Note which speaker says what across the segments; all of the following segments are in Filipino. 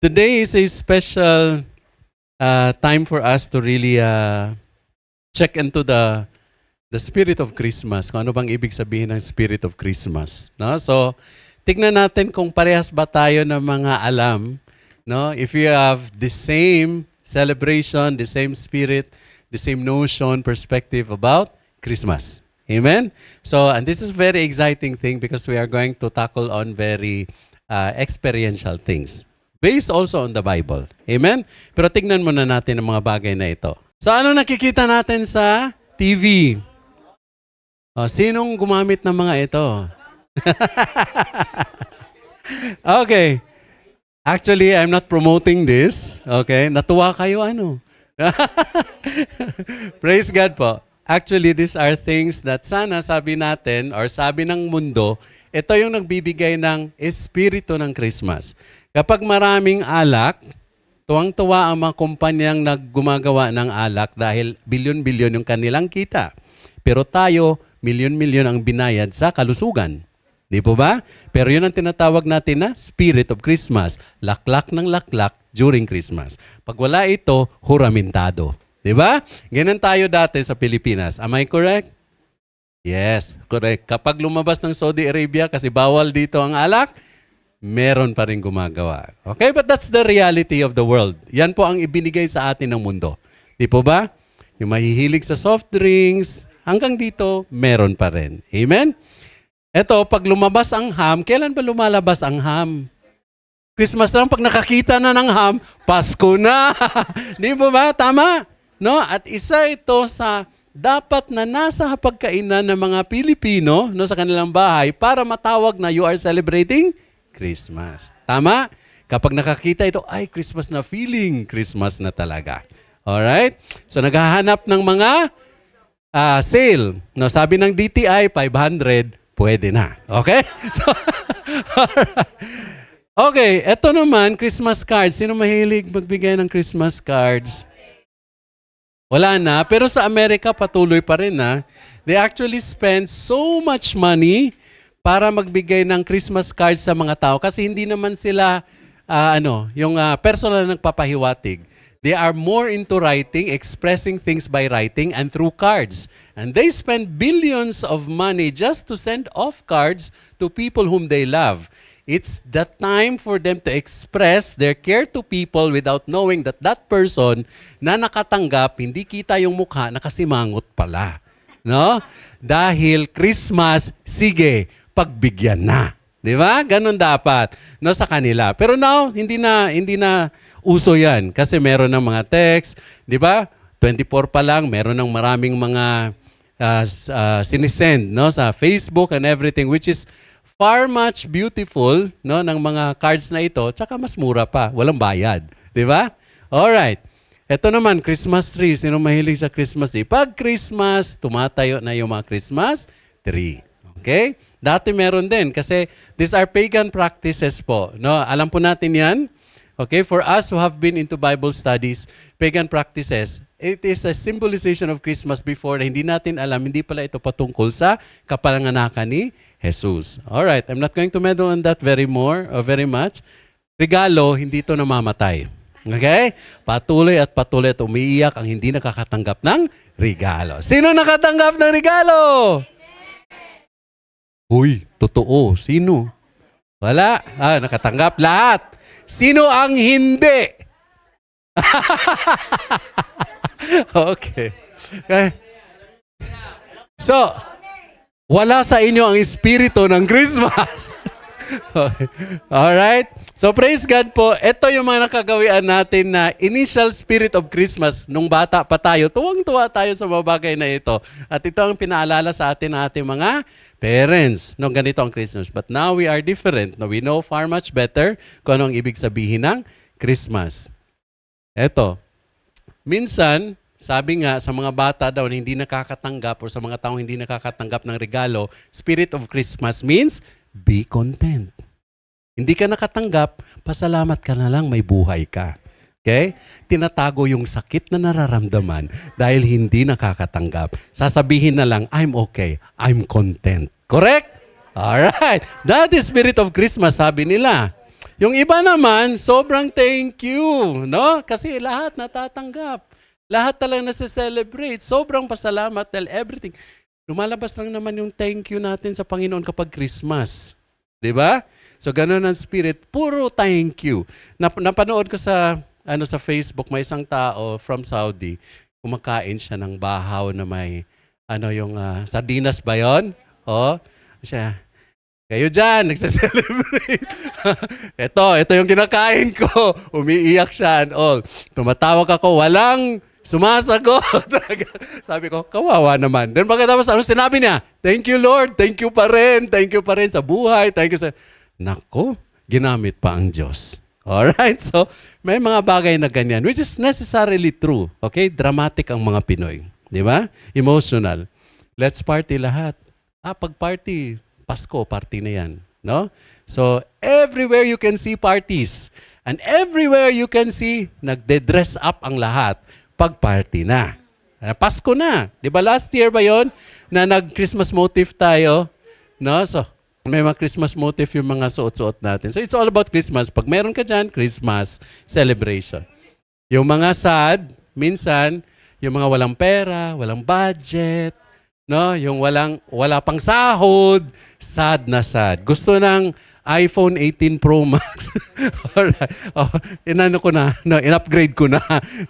Speaker 1: Today is a special time for us to really check into the spirit of Christmas. Kung ano bang ibig sabihin ng spirit of Christmas. No? So, tignan natin kung parehas ba tayo ng mga alam. No? If you have the same celebration, the same spirit, the same notion, perspective about Christmas. Amen? So, and this is a very exciting thing because we are going to tackle on very experiential things. Based also on the Bible. Amen? Pero tignan muna natin ang mga bagay na ito. So ano nakikita natin sa TV? O, sinong gumamit ng mga ito? Okay. Actually, I'm not promoting this. Okay? Natuwa kayo ano? Praise God po. Actually, these are things that sana sabi natin or sabi ng mundo, ito yung nagbibigay ng espiritu ng Christmas. Kapag maraming alak, tuwang-tuwa ang mga kumpanyang naggumagawa ng alak dahil bilyon-bilyon yung kanilang kita. Pero tayo, milyon-milyon ang binayad sa kalusugan. Di po ba? Pero yun ang tinatawag natin na spirit of Christmas. Laklak ng laklak during Christmas. Pag wala ito, huramintado. Di ba? Ganun tayo dati sa Pilipinas. Am I correct? Yes, correct. Kapag lumabas ng Saudi Arabia kasi bawal dito ang alak, meron pa rin gumagawa. Okay, but that's the reality of the world. Yan po ang ibinigay sa atin ng mundo. Di po ba? Yung mahihilig sa soft drinks, hanggang dito, meron pa rin. Amen? Eto, pag lumabas ang ham, kailan ba lumalabas ang ham? Christmas lang, pag nakakita na ng ham, Pasko na! Di po ba? Tama? No? At isa ito sa dapat na nasa hapagkainan ng mga Pilipino no, sa kanilang bahay para matawag na you are celebrating Christmas. Tama? Kapag nakakita ito, ay Christmas na feeling, Christmas na talaga. Alright? So naghahanap ng mga sale. No, sabi ng DTI, 500, pwede na. Okay? So, okay, eto naman, Christmas cards. Sino mahilig magbigay ng Christmas cards? Wala na, pero sa Amerika patuloy pa rin na. They actually spend so much money para magbigay ng Christmas cards sa mga tao kasi hindi naman sila personal na nagpapahiwatig. They are more into writing, expressing things by writing and through cards. And they spend billions of money just to send off cards to people whom they love. It's the time for them to express their care to people without knowing that that person na nakatanggap, hindi kita yung mukha, nakasimangot pala. No? Dahil Christmas, sige, pagbigyan na. Di ba? Ganun dapat no, sa kanila. Pero now, hindi na uso yan. Kasi meron ng mga text. Di ba? 24 pa lang, meron ng maraming mga sinisend no, sa Facebook and everything, which is far much beautiful no, ng mga cards na ito. Tsaka mas mura pa. Walang bayad. Di ba? Alright. Ito naman, Christmas tree. Sino mahilig sa Christmas tree? Pag Christmas, tumatayo na yung mga Christmas tree. Okay? Dati meron din kasi these are pagan practices po. No? Alam po natin yan. Okay? For us who have been into Bible studies, pagan practices, it is a symbolization of Christmas before na hindi natin alam, hindi pala ito patungkol sa kapanganakan ni Jesus. Alright, I'm not going to meddle on that very much. Regalo, hindi ito namamatay. Okay? Patuloy at umiiyak ang hindi nakakatanggap ng regalo. Sino nakatanggap ng regalo? Uy, totoo. Sino? Wala. Nakatanggap lahat. Sino ang hindi? Okay. So, wala sa inyo ang espiritu ng Christmas. Okay. Alright? So, praise God po. Ito yung mga nakagawian natin na initial spirit of Christmas. Nung bata pa tayo, tuwang-tuwa tayo sa mga bagay na ito. At ito ang pinaalala sa atin ng ating mga parents nung ganito ang Christmas. But now we are different. No, we know far much better kung ano ang ibig sabihin ng Christmas. Ito. Minsan, sabi nga sa mga bata daw na hindi nakakatanggap o sa mga taong hindi nakakatanggap ng regalo, spirit of Christmas means be content. Hindi ka nakatanggap, pasalamat ka na lang, may buhay ka. Okay? Tinatago yung sakit na nararamdaman dahil hindi nakakatanggap. Sasabihin na lang, I'm okay, I'm content. Correct? Alright. That is spirit of Christmas, sabi nila. Yung iba naman, sobrang thank you, no? Kasi lahat natatanggap. Lahat talagang nasa-celebrate. Sobrang pasalamat dahil everything. Lumalabas lang naman yung thank you natin sa Panginoon kapag Christmas. 'Di ba? So ganun ang spirit, puro thank you. Napanood ko sa sa Facebook, may isang tao from Saudi, kumakain siya ng bahaw na may yung sardinas ba 'yon? Oh, siya. Kayo dyan, nagsa-celebrate. ito yung kinakain ko. Umiiyak siya and all. Tumatawag ako, walang sumasagot. Sabi ko, kawawa naman. Then pagkatapos, ano sinabi niya? Thank you, Lord. Thank you pa rin. Thank you pa rin sa buhay. Thank you sa... Nako, ginamit pa ang Diyos. Alright? So, may mga bagay na ganyan, which is necessarily true. Okay? Dramatic ang mga Pinoy. Di ba? Emotional. Let's party lahat. Pag party, Pasko, party na yan. No? So, everywhere you can see parties. And everywhere you can see, nagde-dress up ang lahat pag party na. Pasko na. Di ba last year ba yon na nag-Christmas motif tayo? No? So, may mga Christmas motif yung mga suot-suot natin. So, it's all about Christmas. Pag meron ka dyan, Christmas celebration. Yung mga sad, minsan, yung mga walang pera, walang budget, no, yung wala pang sahod, sad na sad. Gusto ng iPhone 18 Pro Max. Alright. Inano ko na, no, in-upgrade ko na.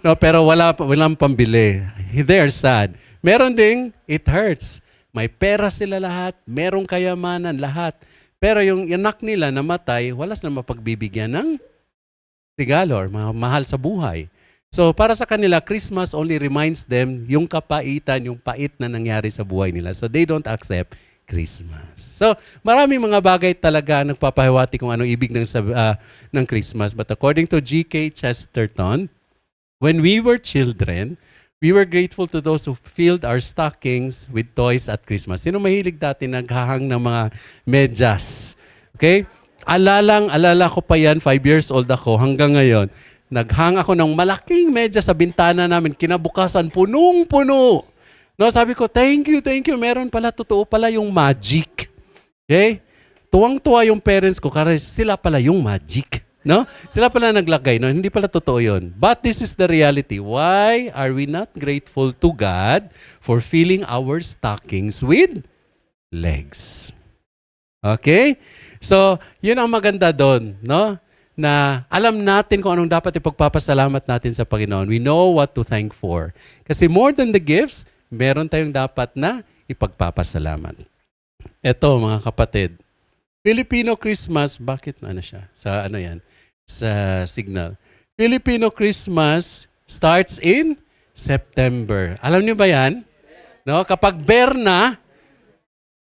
Speaker 1: No, pero walang pambili. They're sad. Meron ding it hurts. May pera sila lahat, merong kayamanan lahat. Pero yung anak nila namatay, wala silang mapagbibigyan ng regalo or mahal sa buhay. So, para sa kanila, Christmas only reminds them yung kapaitan, yung pait na nangyari sa buhay nila. So, they don't accept Christmas. So, maraming mga bagay talaga nagpapahiwati kung anong ibig ng Christmas. But according to G.K. Chesterton, when we were children, we were grateful to those who filled our stockings with toys at Christmas. Sino mahilig dati naghahang ng mga medyas? Okay? Alala ko pa yan, 5 years old ako, hanggang ngayon. Naghang ako ng malaking medya sa bintana namin. Kinabukasan, punong-puno. No, sabi ko, thank you. Meron pala, totoo pala yung magic. Okay? Tuwang-tuwa yung parents ko kasi sila pala yung magic. No? Sila pala naglagay. No? Hindi pala totoo yun. But this is the reality. Why are we not grateful to God for filling our stockings with legs? Okay? So, yun ang maganda doon. No? Na alam natin kung anong dapat ipagpapasalamat natin sa Panginoon. We know what to thank for. Kasi more than the gifts, meron tayong dapat na ipagpapasalamat. Ito mga kapatid, Filipino Christmas, bakit siya? Sa yan? Sa signal. Filipino Christmas starts in September. Alam niyo ba yan? No? Kapag Berna,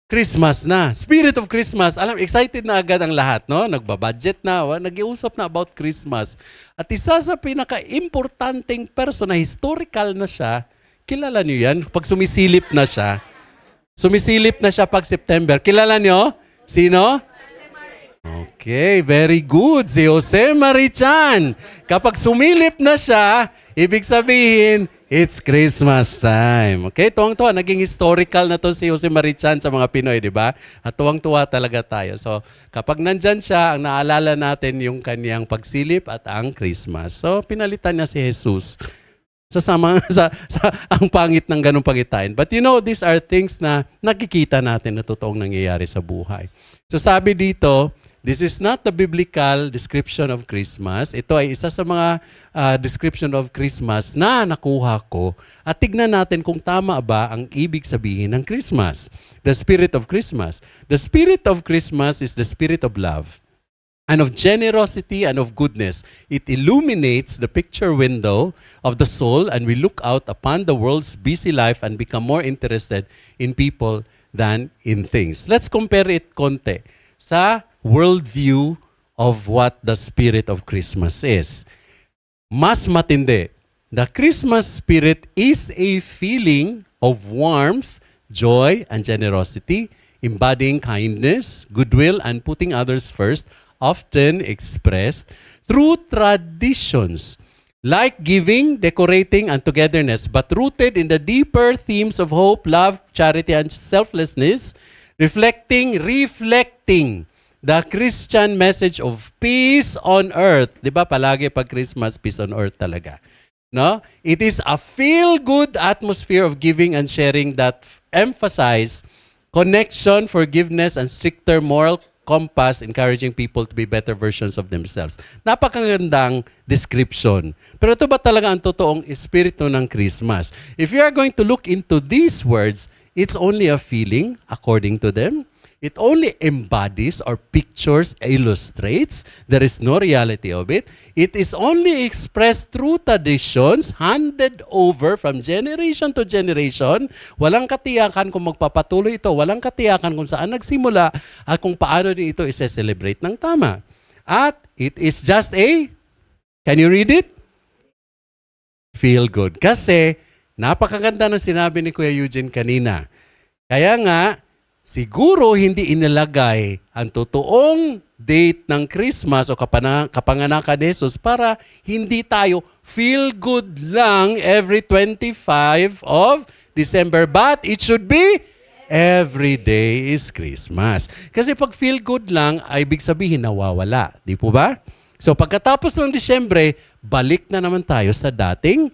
Speaker 1: Christmas na. Spirit of Christmas. Alam, excited na agad ang lahat, no? Nagbabudget na, nag-iusap na about Christmas. At isa sa pinaka-importanting person na historical na siya, kilala niyo yan? Pag sumisilip na siya pag September. Kilala niyo? Sino? Okay, very good. Si Jose Marichan. Kapag sumilip na siya, ibig sabihin, it's Christmas time. Okay, tuwang-tuwa. Naging historical na to si Jose Marichan sa mga Pinoy, di ba? At tuwang-tuwa talaga tayo. So, kapag nandyan siya, ang naalala natin yung kanyang pagsilip at ang Christmas. So, pinalitan niya si Jesus. Ang pangit ng ganung pangitain. But you know, these are things na nakikita natin na totoong nangyayari sa buhay. So, sabi dito, this is not the biblical description of Christmas. Ito ay isa sa mga description of Christmas na nakuha ko. At tignan natin kung tama ba ang ibig sabihin ng Christmas. The spirit of Christmas. The spirit of Christmas is the spirit of love and of generosity and of goodness. It illuminates the picture window of the soul and we look out upon the world's busy life and become more interested in people than in things. Let's compare it konti sa worldview of what the spirit of Christmas is. Mas matindi. The Christmas spirit is a feeling of warmth, joy, and generosity, embodying kindness, goodwill, and putting others first, often expressed through traditions like giving, decorating, and togetherness, but rooted in the deeper themes of hope, love, charity, and selflessness, reflecting the Christian message of peace on earth. 'Di ba? Palagi pag Christmas, peace on earth talaga. No? It is a feel-good atmosphere of giving and sharing that emphasize connection, forgiveness, and stricter moral compass, encouraging people to be better versions of themselves. Napakagandang description. Pero ito ba talaga ang totoong espiritu ng Christmas? If you are going to look into these words, it's only a feeling according to them. It only embodies or pictures, illustrates. There is no reality of it. It is only expressed through traditions handed over from generation to generation. Walang katiyakan kung magpapatuloy ito. Walang katiyakan kung saan nagsimula at kung paano din ito i-celebrate ng tama. At it is just can you read it? Feel good. Kasi napakaganda ng sinabi ni Kuya Eugene kanina. Kaya nga, siguro hindi inilagay ang totoong date ng Christmas o kapanganakan ni Jesus para hindi tayo feel good lang every 25 of December. But it should be every day is Christmas. Kasi pag feel good lang, ay ibig sabihin nawawala. Di po ba? So pagkatapos ng Disyembre, balik na naman tayo sa dating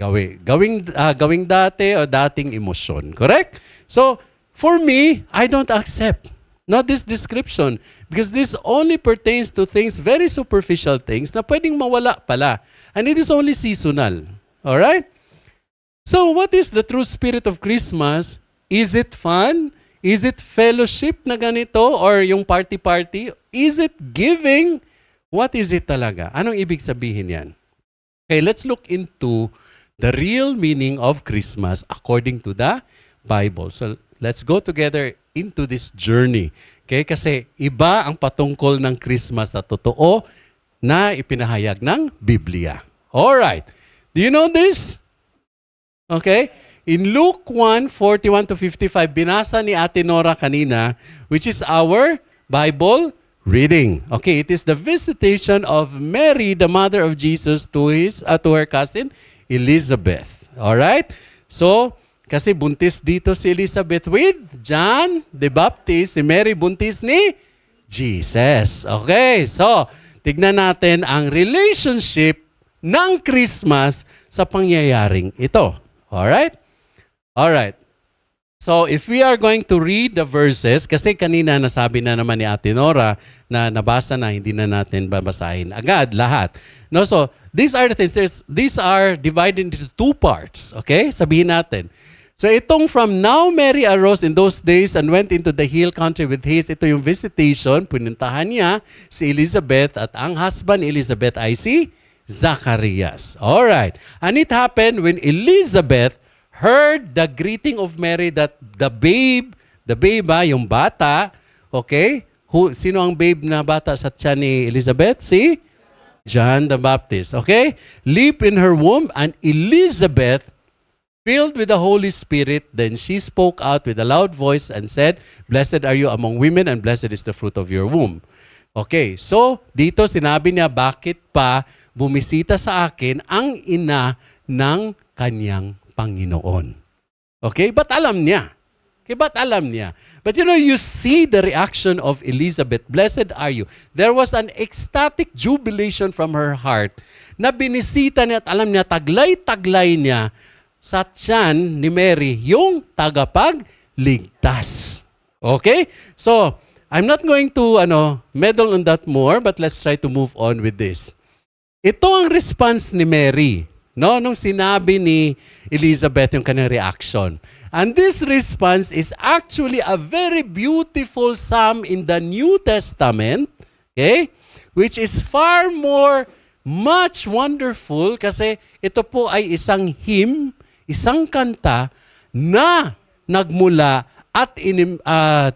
Speaker 1: gawing dati o dating emosyon. Correct? So, for me, I don't accept not this description because this only pertains to things, very superficial things na pwedeng mawala pala. And it is only seasonal. Alright? So, what is the true spirit of Christmas? Is it fun? Is it fellowship na ganito? Or yung party-party? Is it giving? What is it talaga? Anong ibig sabihin yan? Okay, let's look into the real meaning of Christmas according to the Bible. So, let's go together into this journey. Okay? Kasi iba ang patungkol ng Christmas na totoo na ipinahayag ng Biblia. Alright. Do you know this? Okay? In Luke 1:41-55, binasa ni Ate Nora kanina, which is our Bible reading. Okay, it is the visitation of Mary, the mother of Jesus, to her cousin Elizabeth. Alright? So, kasi buntis dito si Elizabeth with John the Baptist, si Mary buntis ni Jesus. Okay, so, tignan natin ang relationship ng Christmas sa pangyayaring ito. Alright? Alright. So, if we are going to read the verses, kasi kanina nasabi na naman ni Ate Nora na nabasa na, hindi na natin babasahin agad lahat. No, so, these are the things. These are divided into two parts. Okay? Sabihin natin. So, itong from now Mary arose in those days and went into the hill country with haste. Ito yung visitation. Punintahan niya si Elizabeth at ang husband ni Elizabeth ay si Zacharias. Alright. And it happened when Elizabeth heard the greeting of Mary that the babe yung bata, okay? Sino ang babe na bata sa tiyan ni Elizabeth? Si John the Baptist, okay? Leap in her womb, and Elizabeth, filled with the Holy Spirit, then she spoke out with a loud voice and said, "Blessed are you among women, and blessed is the fruit of your womb." Okay, so dito sinabi niya, bakit pa bumisita sa akin ang ina ng kanyang Panginoon. Okay? But alam niya. Okay, but alam niya. But you see the reaction of Elizabeth. Blessed are you. There was an ecstatic jubilation from her heart na binisita niya at alam niya, taglay-taglay niya sa tiyan ni Mary yung tagapagligtas. Okay? So, I'm not going to meddle on that more, but let's try to move on with this. Ito ang response ni Mary. No, nung sinabi ni Elizabeth yung kanyang reaction. And this response is actually a very beautiful psalm in the New Testament, okay? Which is far more, much wonderful kasi ito po ay isang hymn, isang kanta na nagmula at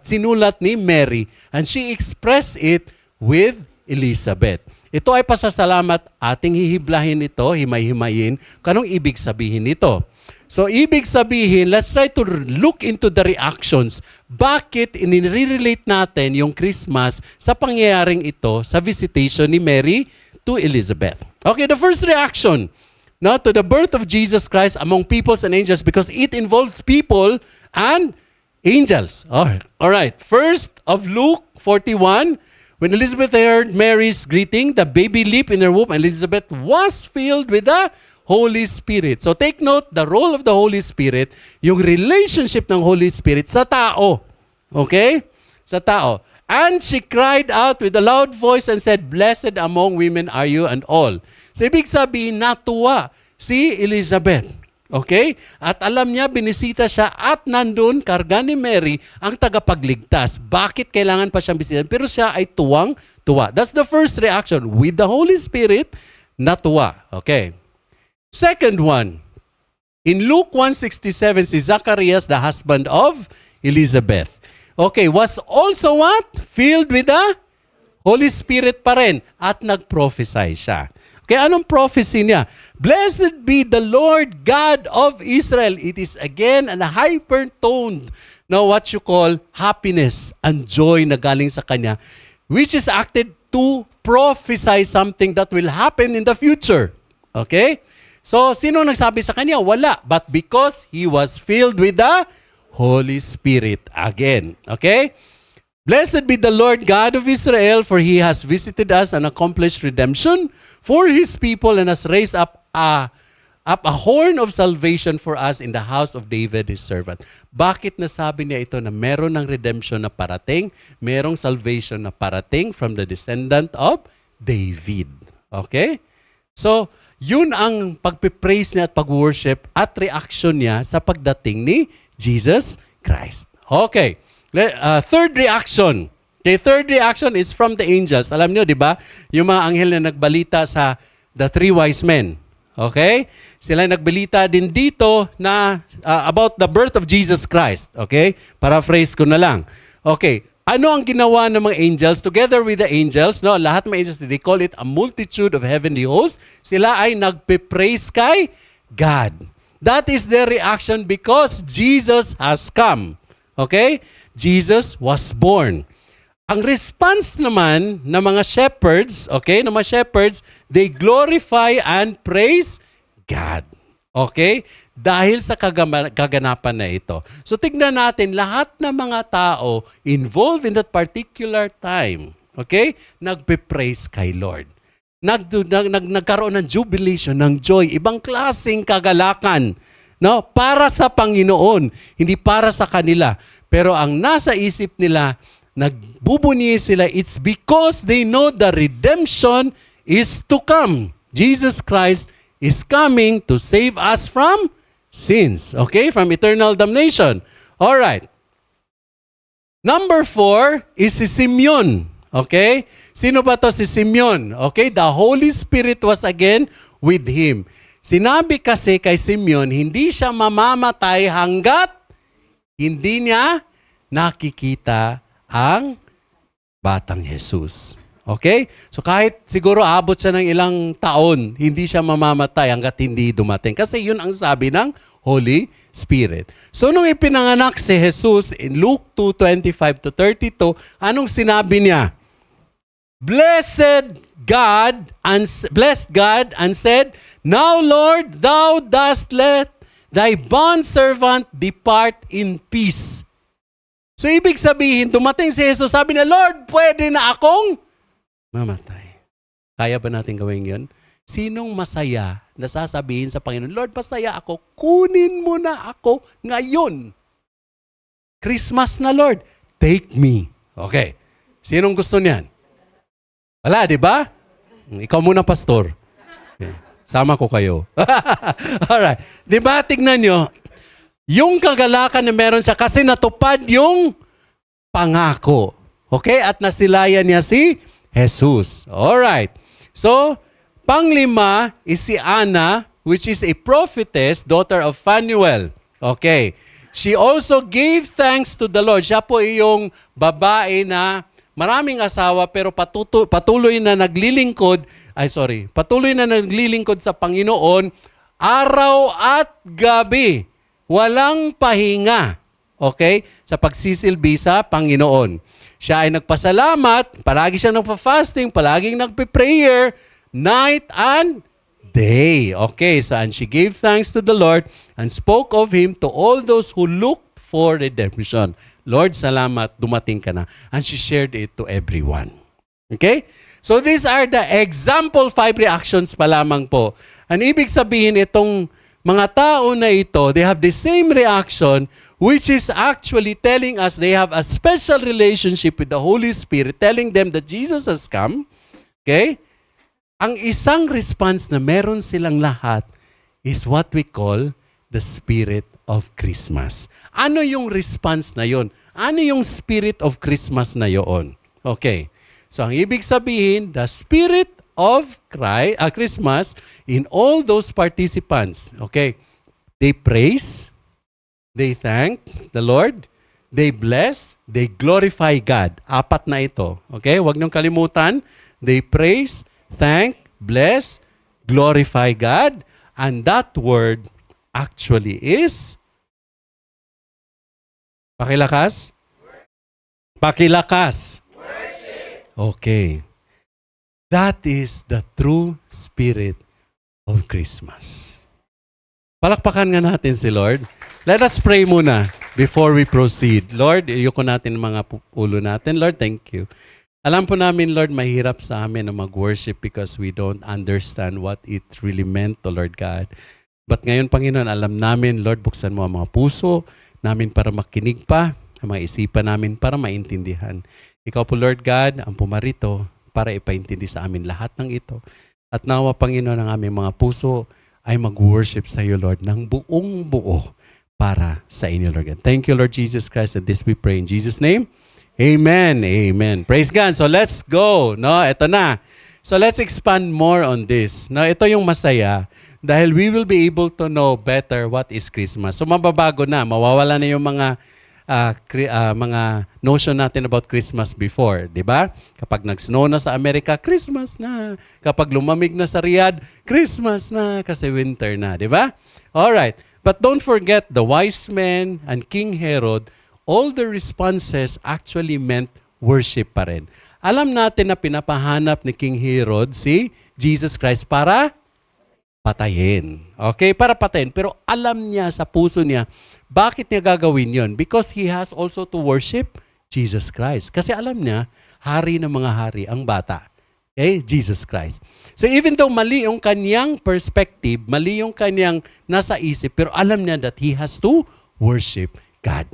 Speaker 1: sinulat ni Mary, and she expressed it with Elizabeth. Ito ay pasasalamat, ating hihiblahin ito, himay-himayin, kanong ibig sabihin nito. So, ibig sabihin, let's try to look into the reactions. Bakit inire-relate natin yung Christmas sa pangyayaring ito sa visitation ni Mary to Elizabeth? Okay, the first reaction to the birth of Jesus Christ among peoples and angels because it involves people and Angels. All right. First of Luke 41, when Elizabeth heard Mary's greeting, the baby leaped in her womb, and Elizabeth was filled with the Holy Spirit. So take note, the role of the Holy Spirit, yung relationship ng Holy Spirit sa tao. Okay? Sa tao. And she cried out with a loud voice and said, "Blessed among women are you," and all. So ibig sabihin, natuwa si Elizabeth. Okay? At alam niya, binisita siya at nandun, karga ni Mary, ang tagapagligtas. Bakit kailangan pa siyang bisitahin? Pero siya ay tuwang-tuwa. That's the first reaction. With the Holy Spirit, natuwa. Okay. Second one, in Luke 1:67, si Zacharias, the husband of Elizabeth, okay, was also what? Filled with the Holy Spirit pa rin. At nag-prophesy siya. Kaya anong prophecy niya? Blessed be the Lord God of Israel. It is again an hyper-toned na what you call happiness and joy na galing sa kanya, which is acted to prophesy something that will happen in the future. Okay? So, sino nagsabi sa kanya? Wala. But because he was filled with the Holy Spirit again. Okay? Blessed be the Lord God of Israel, for He has visited us and accomplished redemption for His people and has raised up a horn of salvation for us in the house of David, His servant. Bakit nasabi niya ito na meron ng redemption na parating, merong salvation na parating from the descendant of David? Okay? So, yun ang pagpipraise niya at pag-worship at reaction niya sa pagdating ni Jesus Christ. Okay. Third reaction. Okay, third reaction is from the angels. Alam niyo, di ba? Yung mga anghel na nagbalita sa the three wise men. Okay? Sila nagbalita din dito na about the birth of Jesus Christ. Okay? Paraphrase ko na lang. Okay. Ano ang ginawa ng mga angels? Together with the angels, no, lahat ng angels, they call it a multitude of heavenly hosts. Sila ay nagpe-praise kay God. That is their reaction because Jesus has come. Okay? Jesus was born. Ang response naman ng mga shepherds, okay, ng mga shepherds, they glorify and praise God. Okay? Dahil sa kaganapan na ito. So tignan natin, lahat ng mga tao involved in that particular time, okay, nagpe-praise kay Lord. Nagkaroon ng jubilation, ng joy, ibang klaseng kagalakan, no, para sa Panginoon, hindi para sa kanila. Pero ang nasa isip nila, nagbubunyi sila, it's because they know the redemption is to come. Jesus Christ is coming to save us from sins. Okay? From eternal damnation. Alright. Number 4 is si Simeon. Okay? Sino ba to si Simeon? Okay? The Holy Spirit was again with him. Sinabi kasi kay Simeon, hindi siya mamamatay hanggat hindi niya nakikita ang batang Jesus. Okay? So kahit siguro abot siya ng ilang taon, hindi siya mamamatay hanggat hindi dumating. Kasi yun ang sabi ng Holy Spirit. So nung ipinanganak si Jesus in Luke 2:25-32, anong sinabi niya? Blessed God and said, "Now Lord, thou dost let thy bondservant depart in peace." So ibig sabihin, dumating si Jesus, sabi na, Lord, pwede na akong mamatay. Kaya ba natin gawin yun? Sinong masaya na sasabihin sa Panginoon, Lord, masaya ako, kunin mo na ako ngayon. Christmas na, Lord, take me. Okay. Sinong gusto niyan? Wala, di ba? Ikaw muna, pastor. Okay. Sama ko kayo. Alright. Di ba, tignan nyo, yung kagalakan na meron siya kasi natupad yung pangako. Okay? At nasilayan niya si Jesus. Alright. So, panglima is si Anna, which is a prophetess, daughter of Phanuel. Okay. She also gave thanks to the Lord. Siya po yung babae na maraming asawa pero patuloy na naglilingkod sa Panginoon araw at gabi. Walang pahinga. Okay? Sa pagsisilbi sa Panginoon. Siya ay nagpasalamat, palagi siya nagpa-fasting, palaging nagpe-prayer, night and day. Okay, so and she gave thanks to the Lord and spoke of Him to all those who looked for redemption. Lord, salamat, dumating ka na. And she shared it to everyone. Okay? So these are the example 5 reactions pa lamang po. Ang ibig sabihin itong mga tao na ito, they have the same reaction, which is actually telling us they have a special relationship with the Holy Spirit, telling them that Jesus has come. Okay? Ang isang response na meron silang lahat is what we call the Spirit of Christmas. Ano yung response na yon? Ano yung Spirit of Christmas na yon? Okay. So, ang ibig sabihin, the Spirit of Christmas in all those participants, okay, they praise, they thank the Lord, they bless, they glorify God. 4 na ito. Okay? Huwag niyong kalimutan. They praise, thank, bless, glorify God. And that word actually is pakilakas? Pakilakas. Okay. That is the true spirit of Christmas. Palakpakan nga natin si Lord. Let us pray muna before we proceed. Lord, iyuko natin ang mga ulo natin. Lord, thank you. Alam po namin, Lord, mahirap sa amin na mag-worship because we don't understand what it really meant, oh Lord God. But ngayon, Panginoon, alam namin, Lord, buksan mo ang mga puso namin para makinig pa, ang mga isipan namin para maintindihan. Ikaw po, Lord God, ang pumarito para ipaintindi sa amin lahat ng ito. At nawa, Panginoon, ang aming mga puso ay mag-worship sa iyo, Lord, ng buong buo para sa inyo, Lord God. Thank you, Lord Jesus Christ, and this we pray in Jesus' name. Amen. Amen. Praise God. So let's go. No, ito na. So let's expand more on this. No, ito yung masaya dahil we will be able to know better what is Christmas. So mababago na, mawawala na yung mga notion natin about Christmas before, di ba? Kapag nag-snow na sa Amerika, Christmas na. Kapag lumamig na sa Riyadh, Christmas na kasi winter na, di ba? All right. But don't forget the wise men and King Herod, all the responses actually meant worship pa rin. Alam natin na pinapahanap ni King Herod si Jesus Christ para patayin. Okay? Para patayin. Pero alam niya sa puso niya, bakit niya gagawin yon? Because he has also to worship Jesus Christ. Kasi alam niya, hari ng mga hari ang bata. Okay? Jesus Christ. So even though mali yung kanyang perspective, mali yung kanyang nasa isip, pero alam niya that he has to worship God.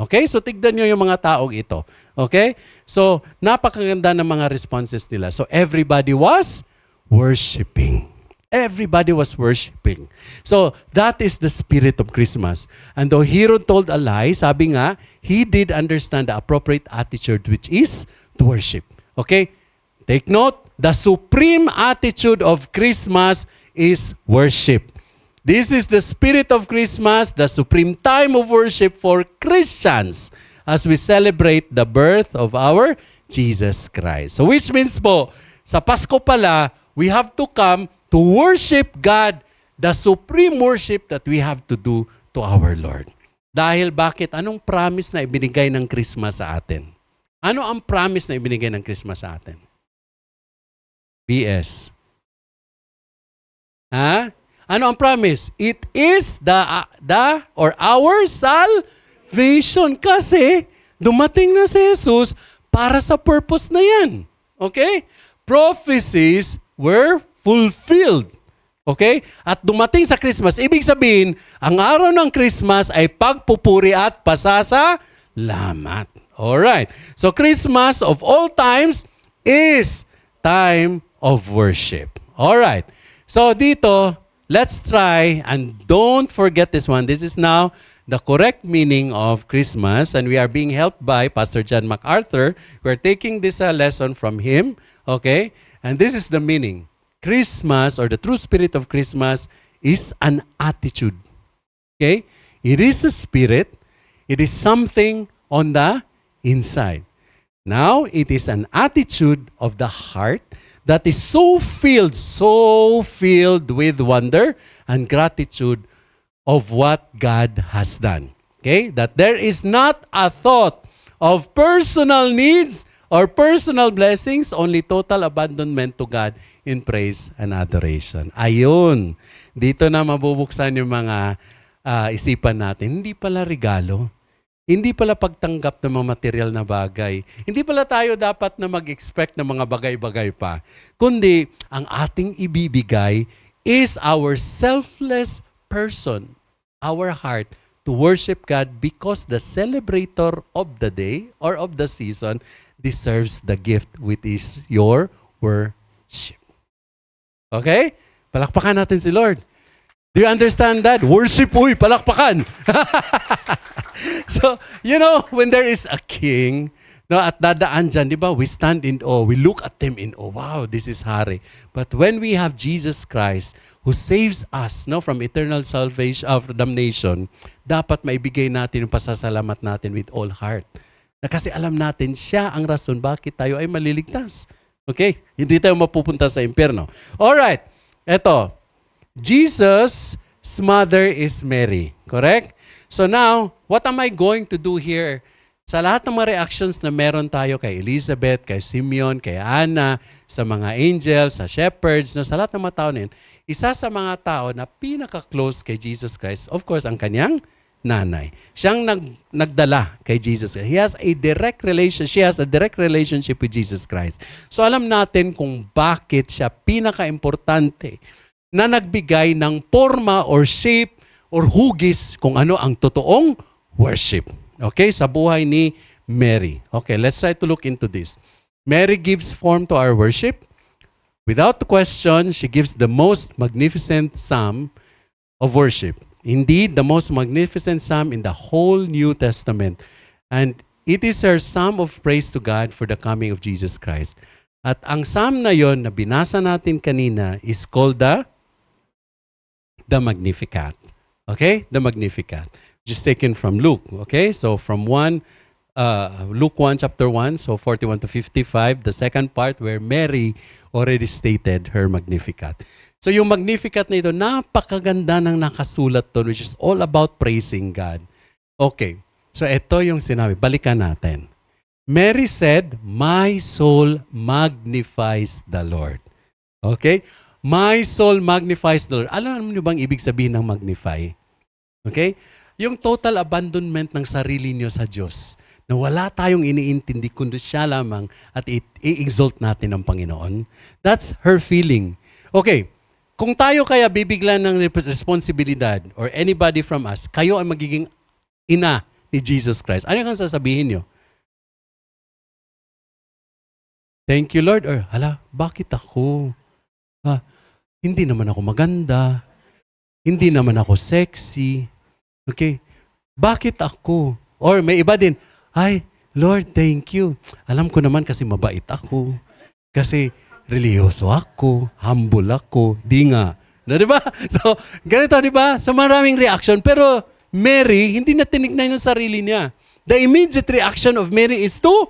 Speaker 1: Okay? So tignan niyo yung mga taong ito. Okay? So napakaganda ng mga responses nila. So everybody was worshiping. Everybody was worshiping. So, that is the spirit of Christmas. And though Herod told a lie, sabi nga, he did understand the appropriate attitude, which is to worship. Okay? Take note, the supreme attitude of Christmas is worship. This is the spirit of Christmas, the supreme time of worship for Christians as we celebrate the birth of our Jesus Christ. So, which means po, sa Pasko pala, we have to come to worship God, the supreme worship that we have to do to our Lord. Dahil bakit? Anong promise na ibinigay ng Christmas sa atin? Ano ang promise na ibinigay ng Christmas sa atin? BS. Ha? Ano ang promise? It is our salvation. Kasi dumating na si Jesus para sa purpose na yan. Okay? Prophecies were fulfilled. Okay? At dumating sa Christmas, ibig sabihin, ang araw ng Christmas ay pagpupuri at pasasalamat. Alright. So Christmas of all times is time of worship. Alright. So dito, let's try, and don't forget this one. This is now the correct meaning of Christmas, and we are being helped by Pastor John MacArthur. We're taking this lesson from him. Okay? And this is the meaning. Christmas, or the true spirit of Christmas, is an attitude. Okay? It is a spirit. It is something on the inside. Now, it is an attitude of the heart that is so filled with wonder and gratitude of what God has done. Okay? That there is not a thought of personal needs or personal blessings, only total abandonment to God in praise and adoration. Ayun. Dito na mabubuksan yung mga isipan natin. Hindi pala regalo. Hindi pala pagtanggap ng mga material na bagay. Hindi pala tayo dapat na mag-expect ng mga bagay-bagay pa. Kundi, ang ating ibibigay is our selfless person, our heart, to worship God because the celebrator of the day or of the season deserves the gift which is your worship. Okay? Palakpakan natin si Lord. Do you understand that? Worship, uy, palakpakan. So, when there is a king, no, at dadaan dyan, di ba, we stand in awe. We look at them in awe. Wow, this is Hari. But when we have Jesus Christ, who saves us from eternal salvation of damnation, dapat maibigay natin yung pasasalamat natin with all heart. Kasi alam natin, siya ang rason bakit tayo ay maliligtas. Okay? Hindi tayo mapupunta sa impyerno. Alright. Eto. Jesus' mother is Mary. Correct? So now, what am I going to do here? Sa lahat ng mga reactions na meron tayo kay Elizabeth, kay Simeon, kay Anna, sa mga angels, sa shepherds, sa lahat ng mga tao na yun, isa sa mga tao na pinaka-close kay Jesus Christ, of course, ang kanyang nanay. Siyang nagdala kay Jesus Christ. She has a direct relationship with Jesus Christ. So alam natin kung bakit siya pinaka-importante na nagbigay ng forma or shape or hugis kung ano ang totoong worship. Okay, sa buhay ni Mary. Okay, let's try to look into this. Mary gives form to our worship. Without question, she gives the most magnificent psalm of worship. Indeed, the most magnificent psalm in the whole New Testament. And it is her psalm of praise to God for the coming of Jesus Christ. At ang psalm na yon na binasa natin kanina is called the Magnificat. Okay? The Magnificat. Just taken from Luke. Okay? So from Luke 1 chapter 1, so 41 to 55, the second part where Mary already stated her Magnificat. So yung Magnificat na ito, napakaganda ng nakasulat doon, which is all about praising God. Okay. So ito yung sinabi. Balikan natin. Mary said, "My soul magnifies the Lord." Okay? My soul magnifies the Lord. Alam niyo bang ibig sabihin ng magnify? Okay? Yung total abandonment ng sarili niyo sa Diyos, na wala tayong iniintindi kundi siya lamang at i-exalt natin ang Panginoon. That's her feeling. Okay, kung tayo kaya bibiglan ng responsibilidad or anybody from us, kayo ay magiging ina ni Jesus Christ. Ano yung sasabihin niyo? Thank you, Lord. Or, bakit ako? Hindi naman ako maganda. Hindi naman ako sexy. Okay? Bakit ako? Or may iba din, Lord, thank you. Alam ko naman kasi mabait ako. Kasi religyoso ako. Humble ako. Di nga. No, di ba? So, ganito, di ba? So, maraming reaction. Pero Mary, hindi na tinignan yung sarili niya. The immediate reaction of Mary is to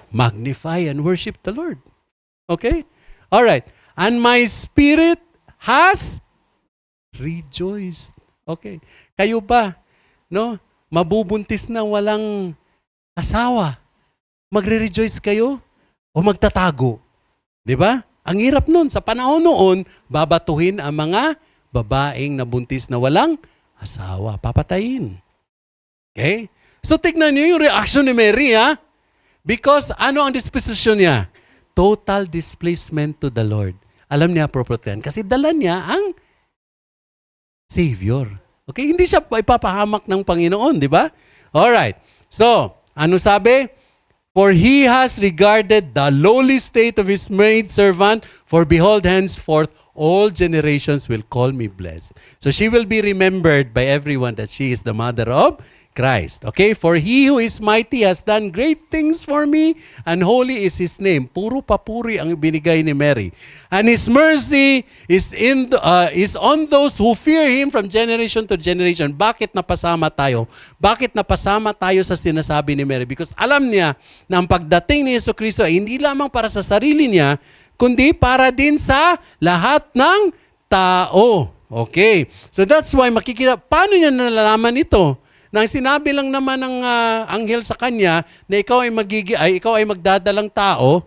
Speaker 1: magnify and worship the Lord. Okay? Alright. And my spirit has rejoiced. Okay. Kayo ba, mabubuntis na walang asawa? Magre-rejoice kayo o magtatago? 'Di ba? Ang hirap nun. Sa panahon noon, babatuhin ang mga babaeng nabuntis na walang asawa. Papatayin. Okay? So tignan niyo yung reaction ni Mary, ha? Because ano ang disposition niya? Total displacement to the Lord. Alam niya appropriate yan. Kasi dala niya ang Savior. Okay? Hindi siya ipapahamak ng Panginoon, di ba? Alright. So, ano sabi? For he has regarded the lowly state of his maid servant, for behold, henceforth, all generations will call me blessed. So she will be remembered by everyone that she is the mother of Christ. Okay? For he who is mighty has done great things for me, and holy is his name. Puro papuri ang binigay ni Mary. And his mercy is on those who fear him from generation to generation. Bakit napasama tayo? Bakit napasama tayo sa sinasabi ni Mary? Because alam niya na ang pagdating ni Jesucristo ay hindi lamang para sa sarili niya, kundi para din sa lahat ng tao. Okay. So that's why makikita, paano niya nalalaman ito? Nang sinabi lang naman ng anghel sa kanya na ikaw ay magdadalang tao,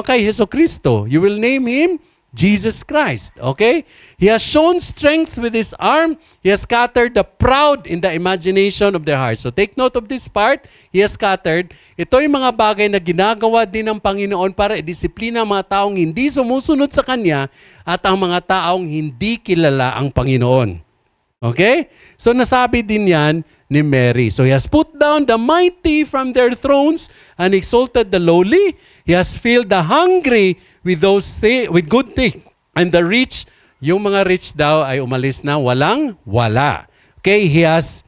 Speaker 1: kay Jesucristo. You will name him Jesus Christ. Okay? He has shown strength with His arm. He has scattered the proud in the imagination of their hearts. So take note of this part. He has scattered. Ito yung mga bagay na ginagawa din ng Panginoon para idisiplina ang mga taong hindi sumusunod sa Kanya at ang mga taong hindi kilala ang Panginoon. Okay? So nasabi din yan ni Mary. So He has put down the mighty from their thrones and exalted the lowly. He has filled the hungry with with good things. And the rich, yung mga rich daw ay umalis na wala. Okay? He has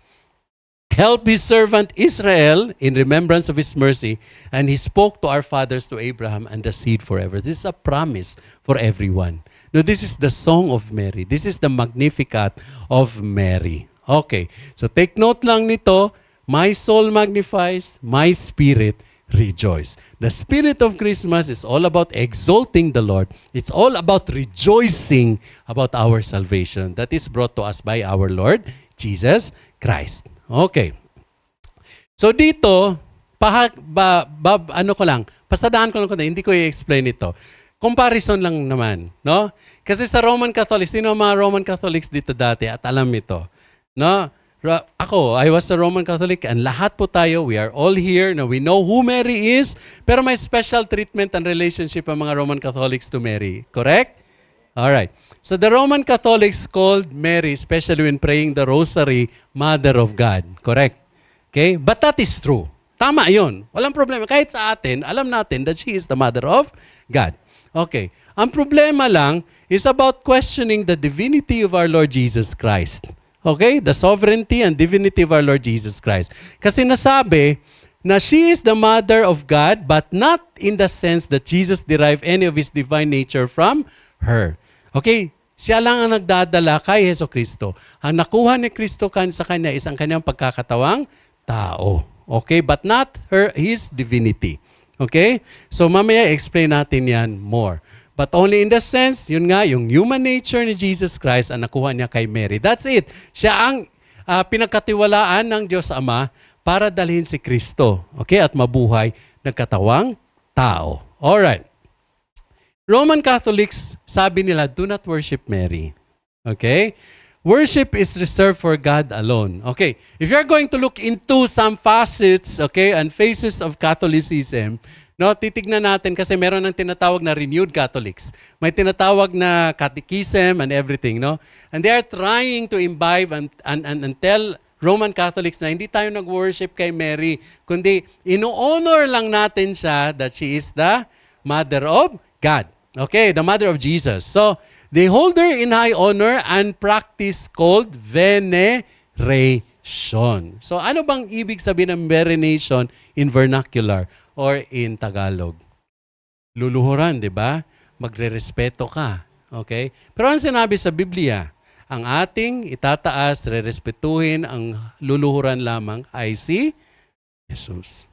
Speaker 1: helped His servant Israel in remembrance of His mercy, and He spoke to our fathers, to Abraham, and the seed forever. This is a promise for everyone. No, this is the song of Mary. This is the Magnificat of Mary. Okay, so take note lang nito, my soul magnifies, my spirit rejoice. The spirit of Christmas is all about exalting the Lord. It's all about rejoicing about our salvation that is brought to us by our Lord Jesus Christ. Okay. So dito, pasadaan ko lang, hindi ko i-explain ito. Comparison lang naman, no? Kasi sa Roman Catholics, sino ang mga Roman Catholics dito dati at alam ito? No? Ako, I was a Roman Catholic and lahat po tayo, we are all here, no? We know who Mary is, pero may special treatment and relationship ang mga Roman Catholics to Mary. Correct? Alright. So the Roman Catholics called Mary, especially when praying the Rosary, Mother of God. Correct? Okay? But that is true. Tama yun. Walang problema. Kahit sa atin, alam natin that she is the Mother of God. Okay. Ang problema lang is about questioning the divinity of our Lord Jesus Christ. Okay? The sovereignty and divinity of our Lord Jesus Christ. Kasi nasabi na she is the Mother of God, but not in the sense that Jesus derived any of His divine nature from her. Okay? Siya lang ang nagdadala kay Jesucristo. Ang nakuha ni Kristo sa Kanya is ang Kanyang pagkakatawang tao. Okay? But not His divinity. Okay? So mamaya explain natin yan more. But only in the sense, yun nga, yung human nature ni Jesus Christ ang nakuha niya kay Mary. That's it. Siya ang pinagkatiwalaan ng Diyos Ama para dalhin si Kristo. Okay? At mabuhay nagkatawang tao. Alright. Roman Catholics, sabi nila, do not worship Mary. Okay? Worship is reserved for God alone. Okay? If you're going to look into some facets, okay, and phases of Catholicism, no, titignan natin kasi meron ng tinatawag na renewed Catholics. May tinatawag na catechism and everything, no? And they are trying to imbibe and tell Roman Catholics na hindi tayo nag-worship kay Mary, kundi ino-honor lang natin siya that she is the Mother of God. Okay, the Mother of Jesus. So, they hold her in high honor and practice called veneration. So, ano bang ibig sabihin ng veneration in vernacular or in Tagalog? Luluhuran, di ba? Magre-respeto ka. Okay? Pero ang sinabi sa Biblia, ang ating itataas, re-respetuhin, ang luluhuran lamang ay si Jesus.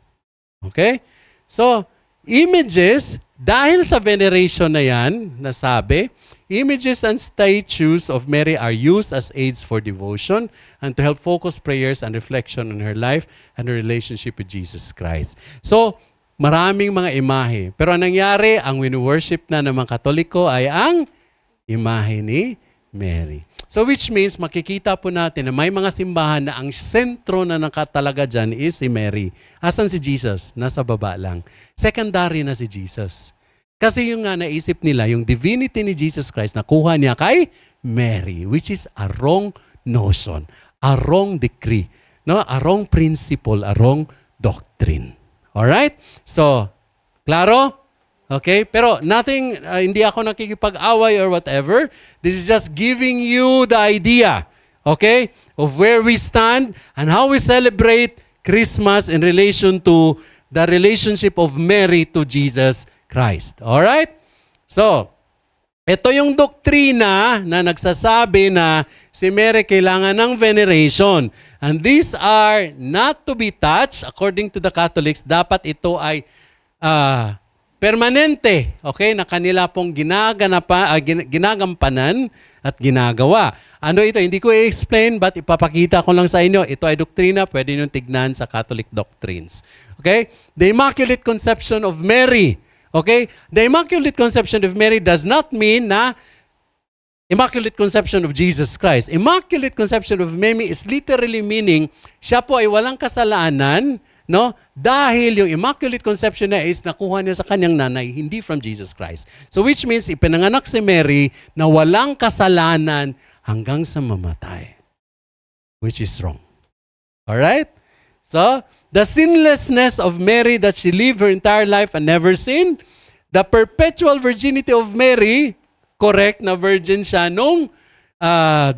Speaker 1: Okay? So, images, dahil sa veneration na yan, nasabi, images and statues of Mary are used as aids for devotion and to help focus prayers and reflection on her life and her relationship with Jesus Christ. So, maraming mga imahe. Pero ang nangyari, ang wini-worship na ng mga Katoliko ay ang imahe ni Mary. So which means, makikita po natin na may mga simbahan na ang sentro na nakatalaga dyan is si Mary. Asan si Jesus? Nasa baba lang. Secondary na si Jesus. Kasi yung nga naisip nila, yung divinity ni Jesus Christ, nakuha niya kay Mary, which is a wrong notion, a wrong decree, no? A wrong principle, a wrong doctrine. Alright? So, klaro? Okay? Pero nothing, hindi ako nakikipag-away or whatever. This is just giving you the idea, okay, of where we stand and how we celebrate Christmas in relation to the relationship of Mary to Jesus Christ. Alright? So, ito yung doktrina na nagsasabi na si Mary kailangan ng veneration. And these are not to be touched according to the Catholics. Dapat ito ay permanente, okay, na kanila pong ginagampanan at ginagawa. Ano ito? Hindi ko i-explain but ipapakita ko lang sa inyo. Ito ay doktrina, pwede nyo tignan sa Catholic doctrines. Okay? The Immaculate Conception of Mary. Okay? The Immaculate Conception of Mary does not mean na Immaculate Conception of Jesus Christ. Immaculate Conception of Mary is literally meaning siya po ay walang kasalanan, no? Dahil yung Immaculate Conception na is nakuha niya sa kanyang nanay, hindi from Jesus Christ. So which means ipinanganak si Mary na walang kasalanan hanggang sa mamatay. Which is wrong. Alright? So, the sinlessness of Mary that she lived her entire life and never sinned, the perpetual virginity of Mary, correct na virgin siya nung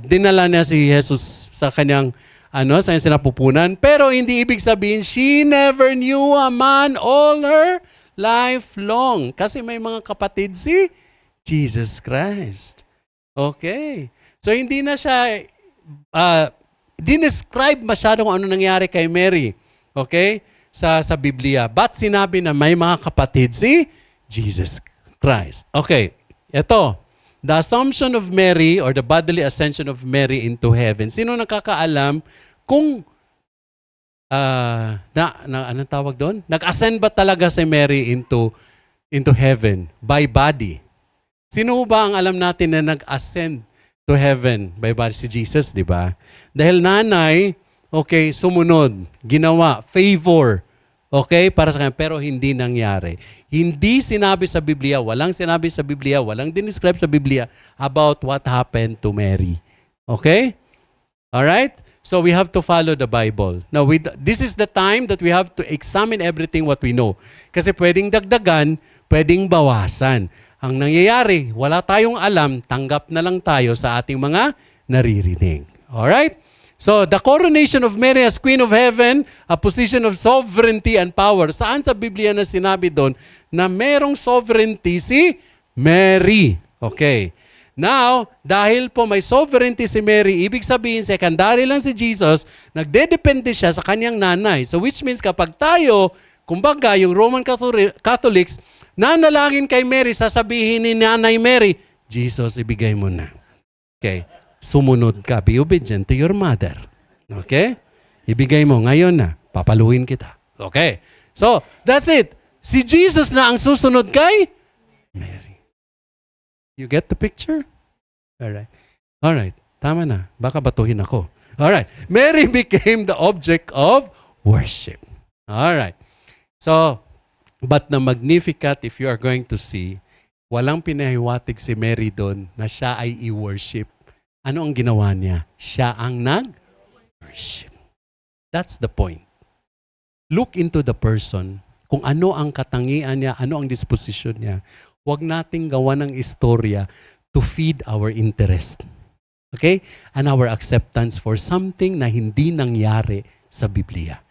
Speaker 1: dinala niya si Jesus sa kanyang sa kanyang sinapupunan. Pero hindi ibig sabihin, she never knew a man all her life long. Kasi may mga kapatid si Jesus Christ. Okay. So hindi na siya dinescribe masyadong ano nangyari kay Mary. Okay? Sa Biblia. But sinabi na may mga kapatid si Jesus Christ. Okay. Ito. The assumption of Mary or the bodily ascension of Mary into heaven. Sino nakakaalam kung anong tawag doon? Nag-ascend ba talaga si Mary into heaven by body? Sino ba ang alam natin na nag-ascend to heaven by body? Si Jesus, di ba? Dahil nanay, okay, sumunod, ginawa, favor, okay, para sa kanya, pero hindi nangyari. Hindi sinabi sa Biblia, walang sinabi sa Biblia, walang dinescribe sa Biblia about what happened to Mary. Okay? Alright? So we have to follow the Bible. Now, this is the time that we have to examine everything what we know. Kasi pwedeng dagdagan, pwedeng bawasan. Ang nangyayari, wala tayong alam, tanggap na lang tayo sa ating mga naririnig. Alright? So, the coronation of Mary as Queen of Heaven, a position of sovereignty and power. Saan sa Biblia na sinabi doon na merong sovereignty si Mary? Okay. Now, dahil po may sovereignty si Mary, ibig sabihin, secondary lang si Jesus, nagdedepende siya sa kanyang nanay. So, which means kapag tayo, kumbaga, yung Roman Catholics, nanalangin kay Mary, sasabihin ni Nanay Mary, Jesus, ibigay mo na. Okay. Sumunod ka. Be obedient to your mother. Okay? Ibigay mo ngayon na. Papaluin kita. Okay. So, that's it. Si Jesus na ang susunod kay Mary. You get the picture? Alright. Alright. Tama na. Baka batuhin ako. Alright. Mary became the object of worship. Alright. So, but the Magnificat, if you are going to see, walang pinahiwatig si Mary doon na siya ay i-worship. Ano ang ginawa niya? Siya ang nag-worship. That's the point. Look into the person, kung ano ang katangian niya, ano ang disposition niya. Huwag nating gawa ng istorya to feed our interest. Okay? And our acceptance for something na hindi nangyari sa Biblia.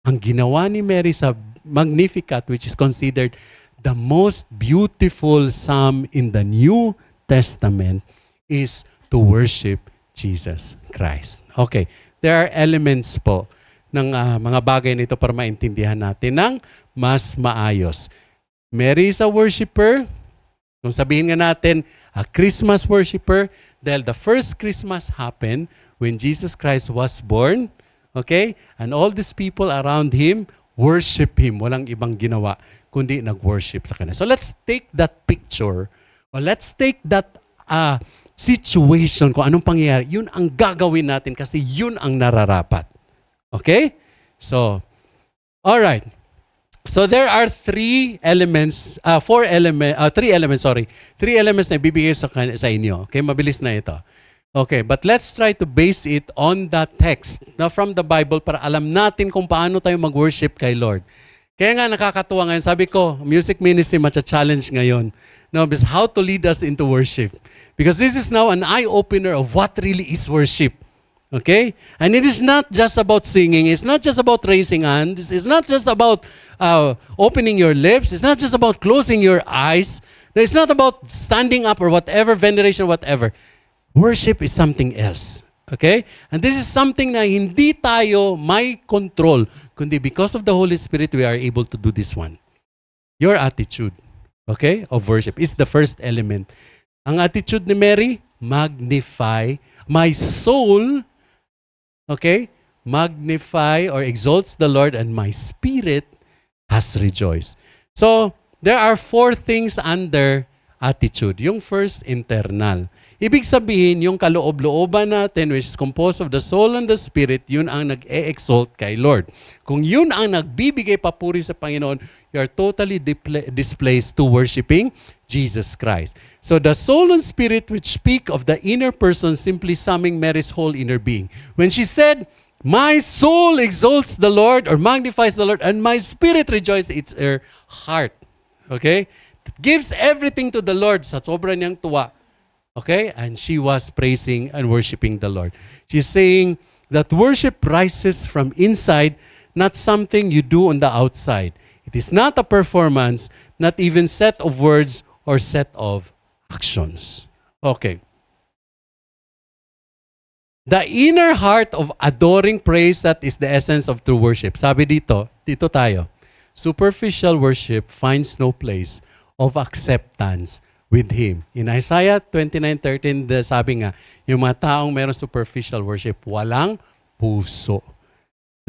Speaker 1: Ang ginawa ni Mary sa Magnificat, which is considered the most beautiful psalm in the New Testament, is to worship Jesus Christ. Okay, there are elements po ng mga bagay nito para maintindihan natin ng mas maayos. Mary is a worshiper. Kung sabihin nga natin, a Christmas worshiper, dahil the first Christmas happened when Jesus Christ was born. Okay? And all these people around Him worship Him. Walang ibang ginawa, kundi nag-worship sa Kanya. So let's take that picture, or let's take that situation, kung anong pangyayari, yun ang gagawin natin kasi yun ang nararapat. Okay? So, alright. So there are three elements na ibibigay sa inyo. Okay, mabilis na ito. Okay, but let's try to base it on the text na from the Bible para alam natin kung paano tayo mag-worship kay Lord. Kaya nga nakakatuwa ngayon, sabi ko, music ministry matcha-challenge ngayon. No, because how to lead us into worship. Because this is now an eye-opener of what really is worship. Okay? And it is not just about singing. It's not just about raising hands. It's not just about opening your lips. It's not just about closing your eyes. It's not about standing up or whatever, veneration, whatever. Worship is something else. Okay? And this is something na hindi tayo may control, kundi because of the Holy Spirit, we are able to do this one. Your attitude, okay, of worship is the first element. Ang attitude ni Mary, magnify my soul, okay, magnify or exalts the Lord and my spirit has rejoiced. So, there are 4 things under attitude. Yung first, internal. Ibig sabihin, yung kaloob-looban natin, which is composed of the soul and the spirit, yun ang nag-e-exalt kay Lord. Kung yun ang nagbibigay papuri sa Panginoon, you are totally displaced to worshiping Jesus Christ. So the soul and spirit which speak of the inner person simply summing Mary's whole inner being. When she said, "My soul exalts the Lord," or magnifies the Lord, "and my spirit rejoices," it's her heart. Okay? Gives everything to the Lord. Sa sobra niyang tuwa. Okay? And she was praising and worshiping the Lord. She's saying that worship rises from inside, not something you do on the outside. It is not a performance, not even set of words or set of actions. Okay. The inner heart of adoring praise, that is the essence of true worship. Sabi dito tayo, superficial worship finds no place of acceptance with Him. In Isaiah 29:13, sabi nga, yung mga taong meron superficial worship, walang puso.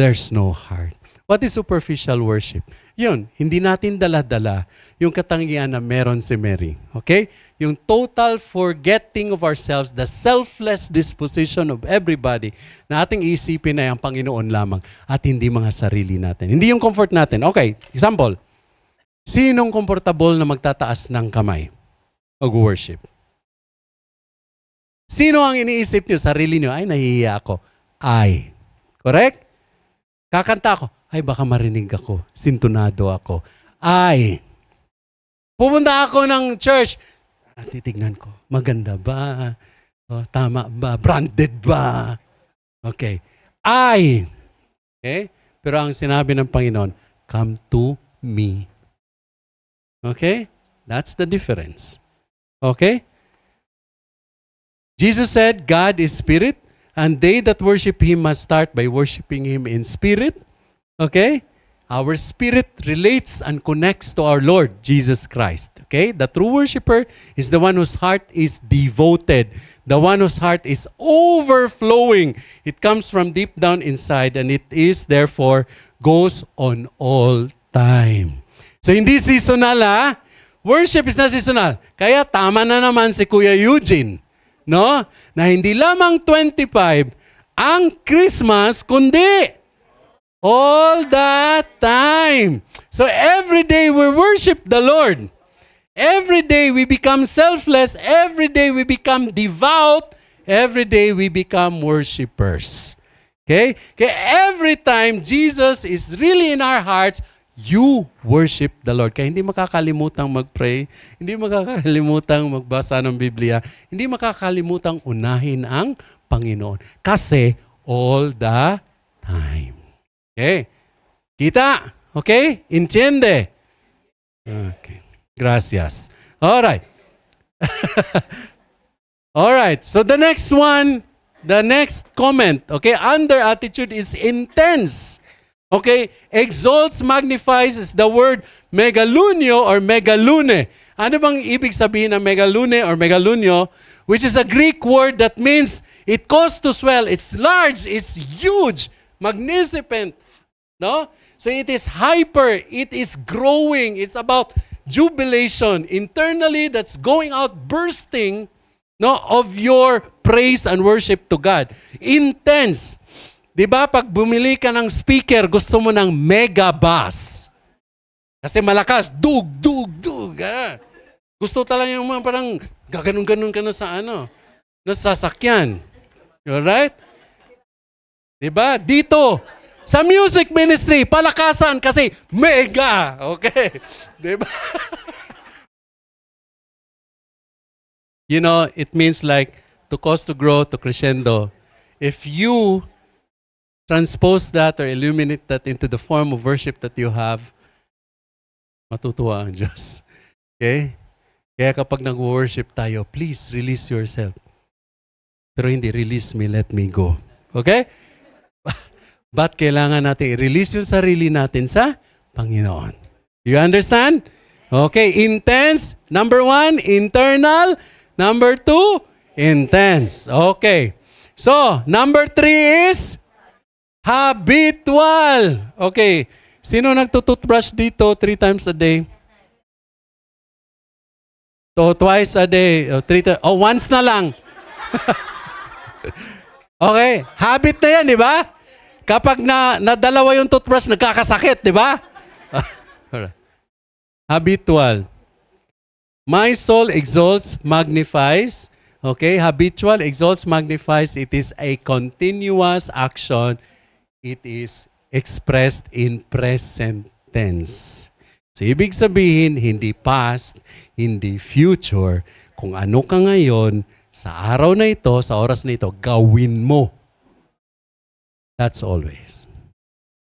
Speaker 1: There's no heart. What is superficial worship? Yun, hindi natin dala-dala yung katangian na meron si Mary. Okay? Yung total forgetting of ourselves, the selfless disposition of everybody, na ating isipin ay ang Panginoon lamang at hindi mga sarili natin. Hindi yung comfort natin. Okay, example. Sinong komportable na magtataas ng kamay? Mag-worship. Sino ang iniisip niyo? Sarili niyo, ay, nahihiya ako. Ay. Correct? Kakanta ako. Ay, baka marinig ako. Sintunado ako. Ay. Pupunta ako ng church. Titignan ko. Maganda ba? O, tama ba? Branded ba? Okay. Ay. Okay? Pero ang sinabi ng Panginoon, come to me. Okay? That's the difference. Okay? Jesus said, God is spirit, and they that worship Him must start by worshiping Him in spirit. Okay? Our spirit relates and connects to our Lord, Jesus Christ. Okay? The true worshiper is the one whose heart is devoted. The one whose heart is overflowing. It comes from deep down inside, and it is, therefore, goes on all time. So, hindi seasonal, ha? Worship is not seasonal. Kaya tama na naman si Kuya Eugene, no? Na hindi lamang 25 ang Christmas, kundi all the time. So, every day we worship the Lord. Every day we become selfless. Every day we become devout. Every day we become worshipers. Okay? Kaya every time Jesus is really in our hearts, you worship the Lord. Kaya hindi makakalimutang mag-pray, hindi makakalimutang magbasa ng Biblia, hindi makakalimutang unahin ang Panginoon. Kasi all the time. Okay? Kita? Okay? Entiende? Okay. Gracias. All right. All right. So the next one, the next comment, okay, under attitude is intense. Okay, exalts, magnifies is the word megalunio or megalune. Ano bang ibig sabihin ng megalune or megalunio? Which is a Greek word that means it caused to swell. It's large, it's huge, magnificent. No? So it is hyper, it is growing, it's about jubilation. Internally, that's going out, bursting, no, of your praise and worship to God. Intense. Di ba, pag bumili ka ng speaker, gusto mo ng mega bass. Kasi malakas, dug, dug, dug. Gusto talaga yung mga parang gaganon-ganon ka na sa na sasakyan. Alright? Di ba? Dito, sa music ministry, palakasan kasi mega. Okay? Di ba? You know, it means like to cause to grow, to crescendo. If you transpose that or illuminate that into the form of worship that you have, matutuwa ang Diyos. Okay? Kaya kapag nag-worship tayo, please release yourself. Pero hindi release me, let me go. Okay? But kailangan natin i-release yung sarili natin sa Panginoon. You understand? Okay, intense. Number 1, internal. Number 2, intense. Okay. So, number 3 is habitual. Okay. Sino nagtututbrush dito 3 times a day? Twice a day, once na lang. Okay, habit na yan, di ba? Kapag nadalawa yung toothbrush, nagkakasakit, di ba? Habitual. My soul exalts, magnifies. Okay, habitual, exalts, magnifies. It is a continuous action. It is expressed in present tense. So, ibig sabihin, hindi past, hindi future. Kung ano ka ngayon, sa araw na ito, sa oras na ito, gawin mo. That's always.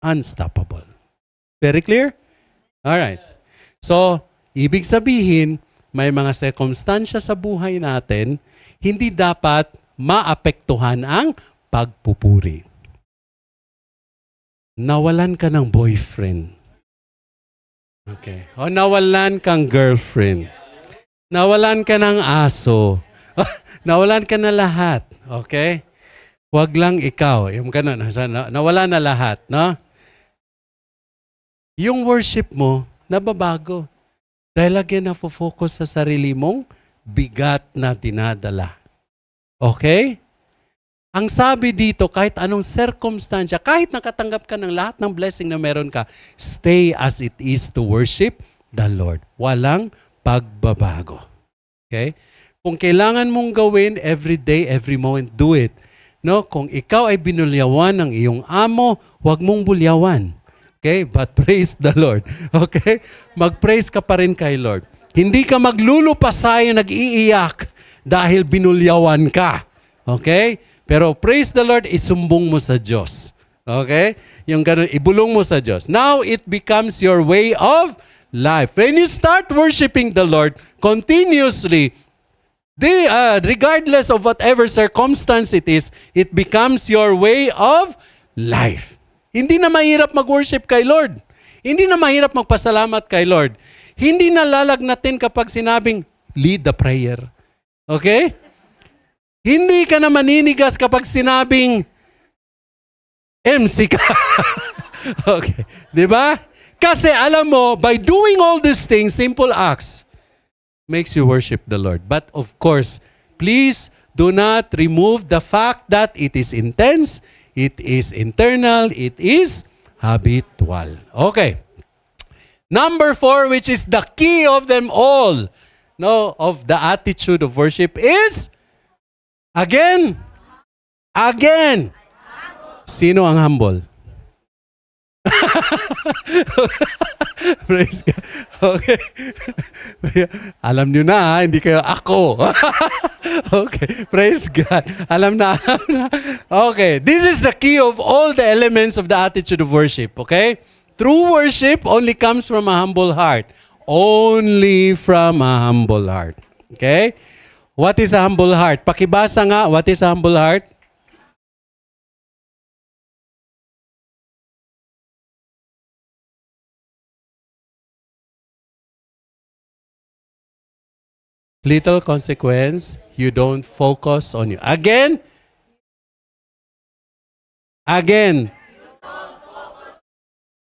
Speaker 1: Unstoppable. Very clear? Alright. So, ibig sabihin, may mga sirkumstansya sa buhay natin, hindi dapat maapektuhan ang pagpupuri. Nawalan ka ng boyfriend. Okay. O nawalan kang girlfriend. Nawalan ka ng aso. Nawalan ka na lahat. Okay? Huwag lang ikaw. Yung ganun, nawala na lahat. No? Yung worship mo, nababago. Dahil lagi na-focus sa sarili mong bigat na dinadala. Okay? Ang sabi dito, kahit anong circumstansya, kahit nakatanggap ka ng lahat ng blessing na meron ka, stay as it is to worship the Lord. Walang pagbabago. Okay? Kung kailangan mong gawin every day, every moment, do it. No? Kung ikaw ay binulyawan ng iyong amo, huwag mong bulyawan. Okay? But praise the Lord. Okay? Mag-praise ka pa rin kay Lord. Hindi ka maglulupasay, nag-iiyak dahil binulyawan ka. Okay? Pero praise the Lord, isumbong mo sa Diyos. Okay? Yung ganun, ibulong mo sa Diyos. Now, it becomes your way of life. When you start worshiping the Lord continuously, regardless of whatever circumstance it is, it becomes your way of life. Hindi na mahirap mag-worship kay Lord. Hindi na mahirap magpasalamat kay Lord. Hindi na lalagnatin kapag sinabing, lead the prayer. Okay? Hindi ka na maninigas kapag sinabing, MC ka. Okay. Diba? Kasi alam mo, by doing all these things, simple acts, makes you worship the Lord. But of course, please do not remove the fact that it is intense, it is internal, it is habitual. Okay. Number 4, which is the key of them all, no, of the attitude of worship is, again. Sino ang humble? Praise God. Okay. Alam nyo na, hindi kayo ako. Okay. Praise God. Alam na. Okay. This is the key of all the elements of the attitude of worship. Okay? True worship only comes from a humble heart. Only from a humble heart. Okay? What is a humble heart? Pakibasa nga, what is a humble heart? Little consequence, you don't focus on you. Again.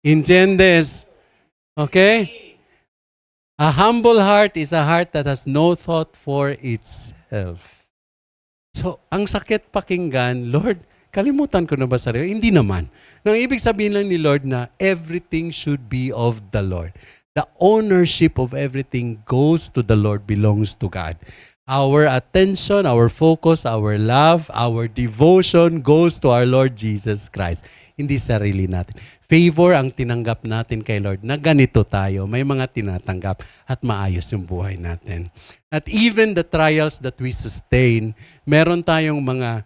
Speaker 1: ¿Entiendes? Okay? A humble heart is a heart that has no thought for itself. So, ang sakit pakinggan, Lord, kalimutan ko na ba sarili? Hindi naman. Nang ibig sabihin lang ni Lord na everything should be of the Lord. The ownership of everything goes to the Lord, belongs to God. Our attention, our focus, our love, our devotion goes to our Lord Jesus Christ. Hindi sarili natin. Favor ang tinanggap natin kay Lord na ganito tayo. May mga tinatanggap at maayos yung buhay natin. At even the trials that we sustain, meron tayong mga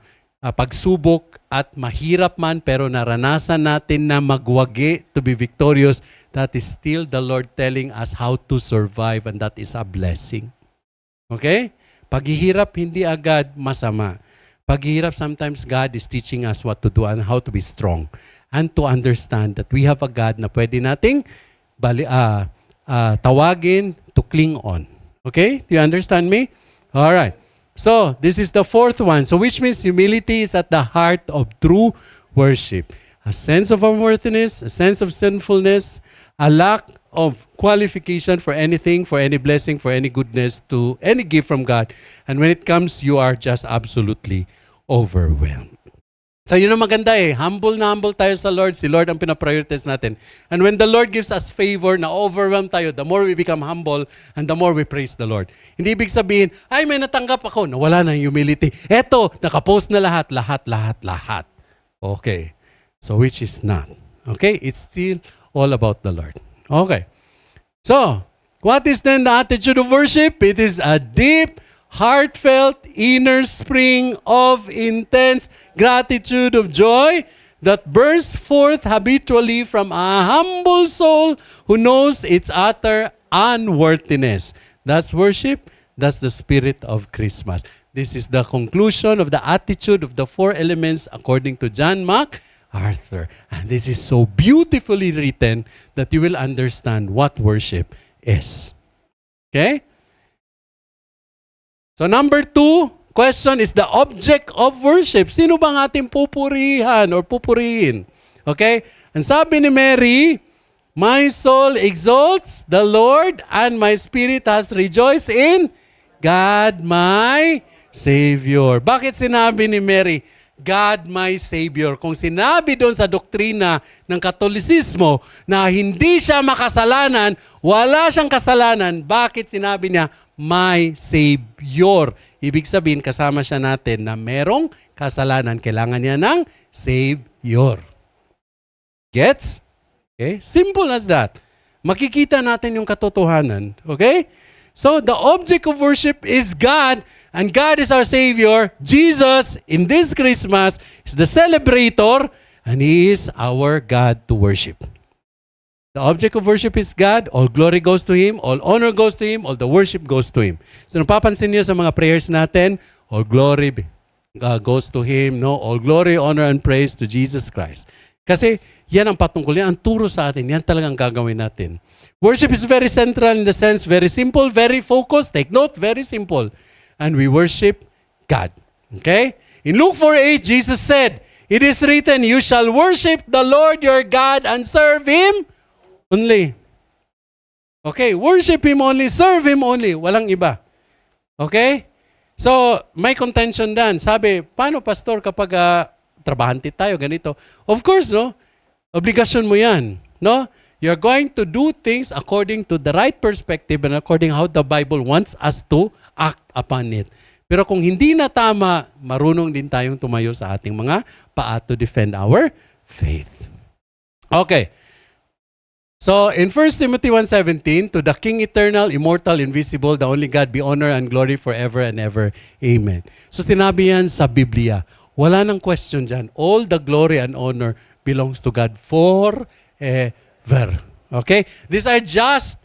Speaker 1: pagsubok at mahirap man pero naranasan natin na magwagi to be victorious, that is still the Lord telling us how to survive, and that is a blessing. Okay? Paghihirap hindi agad masama. Paghihirap, sometimes God is teaching us what to do and how to be strong and to understand that we have a God na pwede nating tawagin to cling on. Okay? Do you understand me? All right. So, this is the fourth one. So, which means humility is at the heart of true worship. A sense of unworthiness, a sense of sinfulness, a lack of qualification for anything, for any blessing, for any goodness, to any gift from God. And when it comes, you are just absolutely overwhelmed. So yun ang maganda eh. Humble na humble tayo sa Lord. Si Lord ang pinaprioritize natin. And when the Lord gives us favor na overwhelm tayo, the more we become humble and the more we praise the Lord. Hindi ibig sabihin, ay may natanggap ako, nawala na yung humility. Eto, nakapost na lahat. Okay. So which is not. Okay? It's still all about the Lord. Okay. So, what is then the attitude of worship? It is a deep, heartfelt inner spring of intense gratitude of joy that bursts forth habitually from a humble soul who knows its utter unworthiness. That's worship. That's the spirit of Christmas. This is the conclusion of the attitude of the four elements according to John MacArthur. And this is so beautifully written that you will understand what worship is. Okay? So number 2, question is the object of worship. Sino bang ating pupurihan or pupurihin? Okay? Ang sabi ni Mary, my soul exalts the Lord and my spirit has rejoiced in God my Savior. Bakit sinabi ni Mary, God my Savior? Kung sinabi doon sa doktrina ng Katolisismo na hindi siya makasalanan, wala siyang kasalanan, bakit sinabi niya, my Savior? Ibig sabihin, kasama siya natin na merong kasalanan. Kailangan niya ng Savior. Gets? Okay? Simple as that. Makikita natin yung katotohanan. Okay? So, the object of worship is God, and God is our Savior. Jesus, in this Christmas, is the celebrator, and He is our God to worship. The object of worship is God. All glory goes to Him. All honor goes to Him. All the worship goes to Him. So, napapansin niyo sa mga prayers natin, all glory goes to Him. No? All glory, honor, and praise to Jesus Christ. Kasi yan ang patungkol. Yan ang turo sa atin. Yan talagang gagawin natin. Worship is very central in the sense, very simple, very focused. Take note, very simple. And we worship God. Okay? In Luke 4:8, Jesus said, it is written, you shall worship the Lord your God and serve Him only. Okay, worship Him only, serve Him only. Walang iba. Okay? So, may contention dan. Sabi, paano pastor kapag trabahante tayo, ganito? Of course, no? Obligasyon mo yan. No? You're going to do things according to the right perspective and according how the Bible wants us to act upon it. Pero kung hindi na tama, marunong din tayong tumayo sa ating mga paa to defend our faith. Okay. So, in 1 Timothy 1:17, to the King eternal, immortal, invisible, the only God, be honor and glory forever and ever. Amen. So, sinabi yan sa Biblia. Wala nang question dyan. All the glory and honor belongs to God forever. Okay? These are just,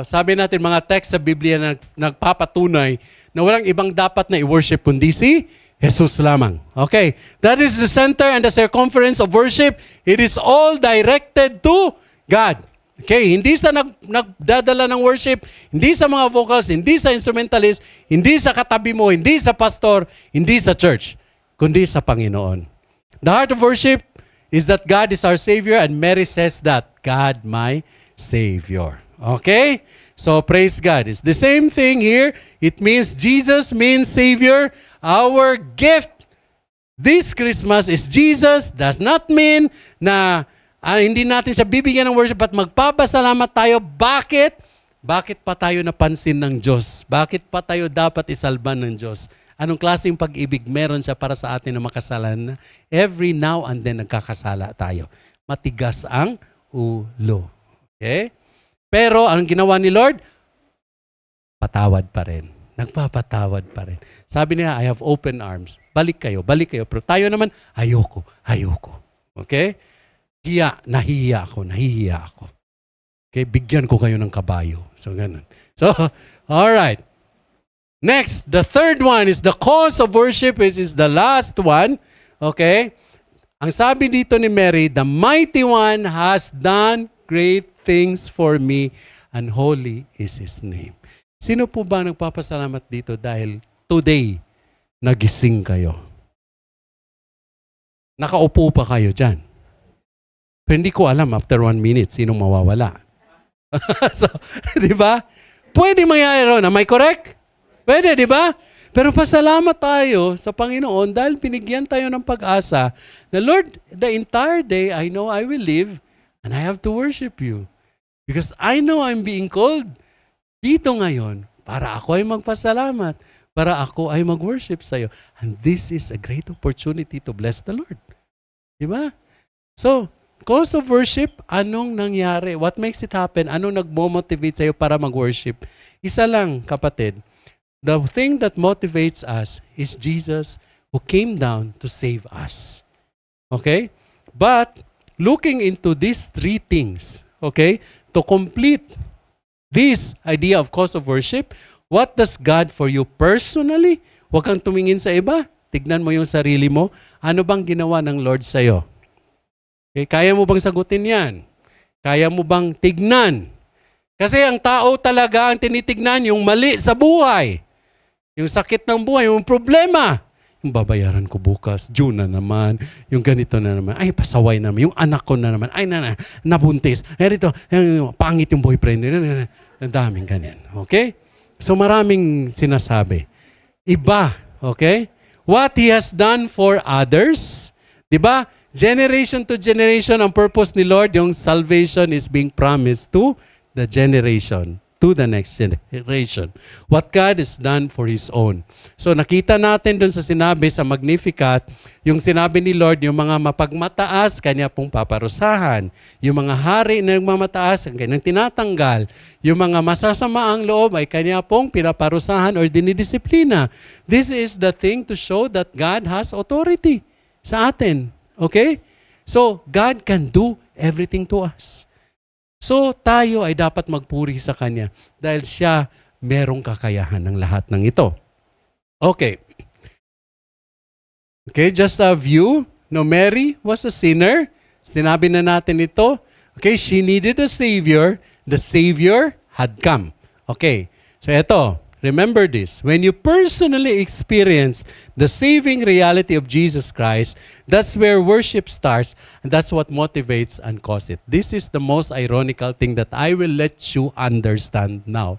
Speaker 1: sabi natin mga text sa Biblia na nagpapatunay na walang ibang dapat na i-worship kundi si Jesus lamang. Okay? That is the center and the circumference of worship. It is all directed to God. Okay, hindi sa nagdadala ng worship, hindi sa mga vocals, hindi sa instrumentalist, hindi sa katabi mo, hindi sa pastor, hindi sa church, kundi sa Panginoon. The heart of worship is that God is our Savior, and Mary says that, God my Savior. Okay? So, praise God. It's the same thing here. It means Jesus means Savior. Our gift this Christmas is Jesus. Does not mean na hindi natin siya bibigyan ng worship at magpapasalamat tayo. Bakit? Bakit pa tayo napansin ng Diyos? Bakit pa tayo dapat isalban ng Diyos? Anong klaseng pag-ibig meron siya para sa atin na makasalan? Every now and then nagkakasala tayo. Matigas ang ulo. Okay? Pero anong ginawa ni Lord? Patawad pa rin. Nagpapatawad pa rin. Sabi niya, I have open arms. Balik kayo. Pero tayo naman, ayoko. Okay? Nahihiya ako. Okay, bigyan ko kayo ng kabayo. So, ganun. So, all right. Next, the third one is the cause of worship, which is the last one. Okay? Ang sabi dito ni Mary, the mighty one has done great things for me, and holy is His name. Sino po ba nagpapasalamat dito dahil today, nagising kayo? Nakaupo pa kayo dyan. Pero hindi ko alam after 1 minute, sinong mawawala. So, di ba? Pwede mangyari ron. Am I correct? Pwede, di ba? Pero pasalamat tayo sa Panginoon dahil binigyan tayo ng pag-asa na, Lord, the entire day I know I will live and I have to worship you. Because I know I'm being called dito ngayon para ako ay magpasalamat, para ako ay mag-worship sa iyo. And this is a great opportunity to bless the Lord. Di ba? So, cause of worship, anong nangyari? What makes it happen? Anong nagmo-motivate sa iyo para mag-worship? Isa lang, kapatid. The thing that motivates us is Jesus who came down to save us. Okay? But, looking into these three things, okay, to complete this idea of cause of worship, what does God for you personally? Huwag kang tumingin sa iba. Tignan mo yung sarili mo. Ano bang ginawa ng Lord sa iyo? Okay, kaya mo bang sagutin yan? Kaya mo bang tignan? Kasi ang tao talaga ang tinitignan yung mali sa buhay. Yung sakit ng buhay, yung problema. Yung babayaran ko bukas, June na naman, yung ganito na naman, ay pasaway naman, yung anak ko na naman, ay nabuntis, ay dito, pangit yung boyfriend, ang daming ganyan. Okay? So maraming sinasabi. Iba, okay? What He has done for others, di ba? Generation to generation, ang purpose ni Lord, yung salvation is being promised to the generation, to the next generation. What God has done for His own. So nakita natin dun sa sinabi sa Magnificat, yung sinabi ni Lord, yung mga mapagmataas, Kanya pong paparusahan. Yung mga hari na nagmamataas, Kanyang tinatanggal. Yung mga masasamaang loob ay Kanya pong pinaparusahan or dinidisiplina. This is the thing to show that God has authority sa atin. Okay? So, God can do everything to us. So, tayo ay dapat magpuri sa Kanya dahil Siya merong kakayahan ng lahat ng ito. Okay. Okay, just a view. No, Mary was a sinner. Sinabi na natin ito. Okay, she needed a Savior. The Savior had come. Okay, so ito. Remember this, when you personally experience the saving reality of Jesus Christ, that's where worship starts, and that's what motivates and causes it. This is the most ironical thing that I will let you understand now.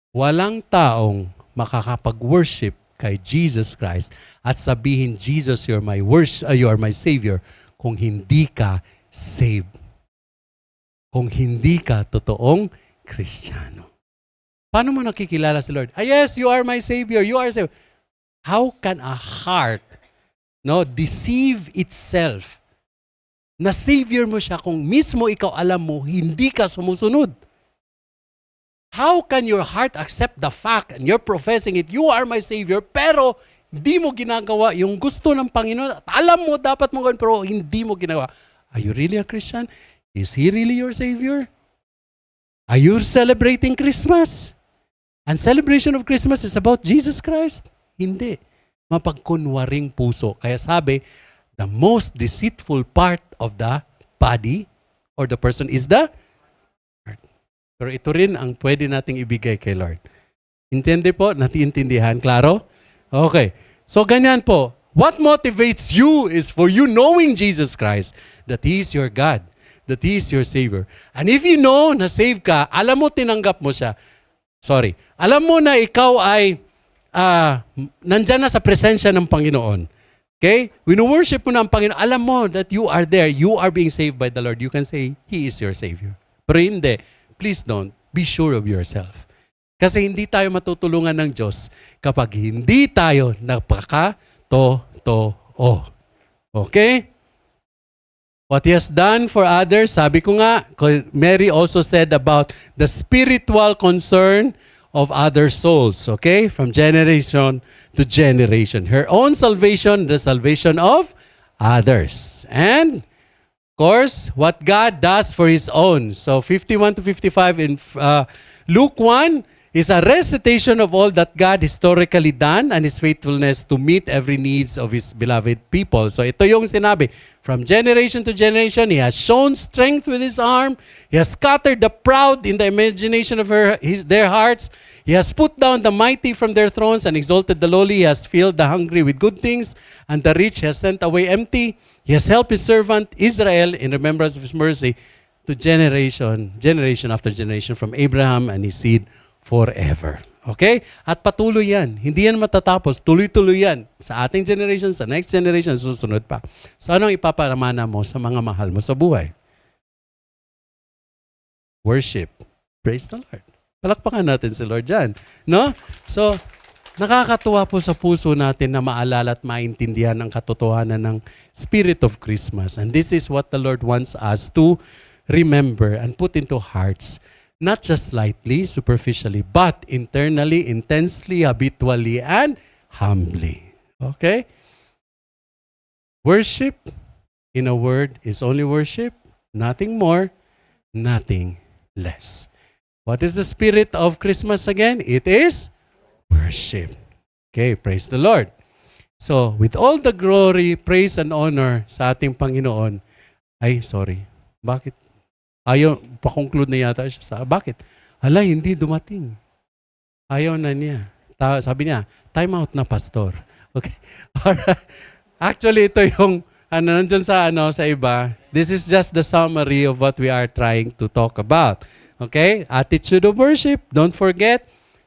Speaker 1: Walang taong makakapag-worship kay Jesus Christ at sabihin, Jesus, you are my Savior, kung hindi ka saved. Kung hindi ka totoong Kristiyano. Paano mo nakikilala si Lord? Ah, yes, you are my Savior. You are Savior. How can a heart deceive itself? Na Savior mo siya kung mismo ikaw alam mo, hindi ka sumusunod. How can your heart accept the fact and you're professing it, you are my Savior, pero hindi mo ginagawa yung gusto ng Panginoon? Alam mo, dapat mo gawin, pero hindi mo ginagawa. Are you really a Christian? Is He really your Savior? Are you celebrating Christmas? And celebration of Christmas is about Jesus Christ? Hindi. Mapagkunwaring puso. Kaya sabi, the most deceitful part of the body or the person is the heart. Pero ito rin ang pwede nating ibigay kay Lord. Intindi po? Natiintindihan? Klaro? Okay. So ganyan po. What motivates you is for you knowing Jesus Christ, that He is your God, that He is your Savior. And if you know na save ka, alam mo tinanggap mo siya. Alam mo na ikaw ay nandyan na sa presensya ng Panginoon. Okay? When you worship mo na ang Panginoon, alam mo that you are there. You are being saved by the Lord. You can say, He is your Savior. Pero hindi. Please don't. Be sure of yourself. Kasi hindi tayo matutulungan ng Diyos kapag hindi tayo nagpaka-totoo. Okay? What He has done for others, sabi ko nga, Mary also said about the spiritual concern of other souls, okay? From generation to generation. Her own salvation, the salvation of others. And, of course, what God does for His own. So, 51 to 55 in Luke 1, is a recitation of all that God historically done and His faithfulness to meet every needs of His beloved people. So ito yung sinabi, from generation to generation, He has shown strength with His arm. He has scattered the proud in the imagination of their hearts. He has put down the mighty from their thrones and exalted the lowly. He has filled the hungry with good things, and the rich He has sent away empty. He has helped His servant Israel in remembrance of His mercy to generation, generation after generation from Abraham and his seed forever. Okay? At patuloy yan. Hindi yan matatapos. Tuloy-tuloy yan. Sa ating generation, sa next generation, susunod pa. So anong ipaparamana mo sa mga mahal mo sa buhay? Worship. Praise the Lord. Palakpakan natin si Lord dyan. No? So, nakakatuwa po sa puso natin na maalala at maintindihan ang katotohanan ng Spirit of Christmas. And this is what the Lord wants us to remember and put into hearts. Not just lightly, superficially, but internally, intensely, habitually, and humbly. Okay? Worship, in a word, is only worship. Nothing more, nothing less. What is the spirit of Christmas again? It is worship. Okay, praise the Lord. So, with all the glory, praise, and honor sa ating Panginoon, bakit? Ayaw, pa-conclude na yata siya. Bakit? Hala, hindi dumating. Ayaw na niya. Sabi niya, time out na, pastor. Okay? Alright. Actually, ito yung, nandun sa iba, this is just the summary of what we are trying to talk about. Okay? Attitude of worship. Don't forget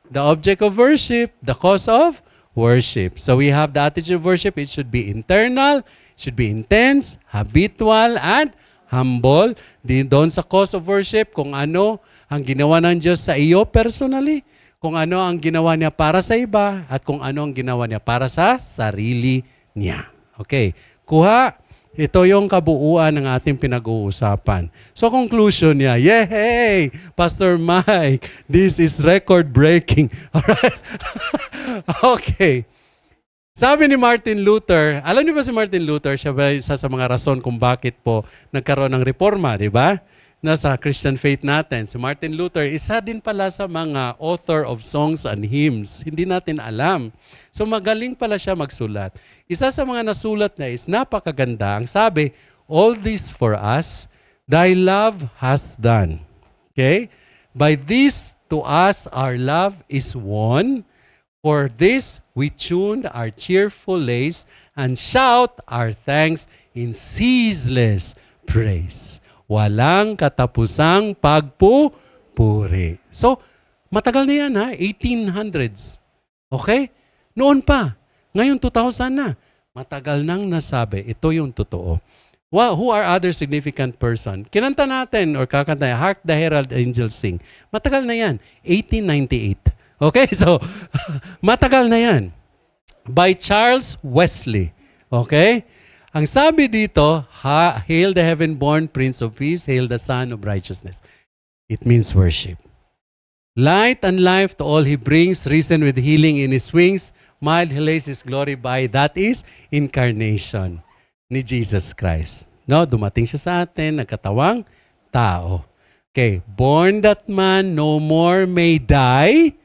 Speaker 1: the object of worship, the cause of worship. So we have the attitude of worship. It should be internal, should be intense, habitual, and humble. Doon sa cause of worship, kung ano ang ginawa ng Diyos sa iyo personally, kung ano ang ginawa niya para sa iba, at kung ano ang ginawa niya para sa sarili niya. Okay. Kuha. Ito yung kabuuan ng ating pinag-uusapan. So conclusion niya, yay! Pastor Mike, this is record-breaking. Alright? Okay. Sabi ni Martin Luther, alam niyo ba si Martin Luther, siya ba isa sa mga rason kung bakit po nagkaroon ng reforma, di ba? Nasa Christian faith natin. Si Martin Luther, isa din pala sa mga author of songs and hymns. Hindi natin alam. So magaling pala siya magsulat. Isa sa mga nasulat na is napakaganda. Ang sabi, all this for us, thy love has done. Okay? By this to us our love is won. For this we tune our cheerful lays and shout our thanks in ceaseless praise. Walang katapusang pagpupuri. So, matagal na yan 1800s. Okay? Noon pa. Ngayon 2000 na. Matagal nang nasabi, ito yung totoo. Who are other significant person? Kinanta natin or kakanta, Hark the Herald Angels Sing. Matagal na yan. 1898. Okay? So, matagal na yan. By Charles Wesley. Okay? Ang sabi dito, Hail the heaven-born Prince of Peace, hail the Son of Righteousness. It means worship. Light and life to all He brings, risen with healing in His wings, mild He lays His glory by, that is incarnation ni Jesus Christ. No, dumating siya sa atin, nagkatawang tao. Okay, born that man no more may die,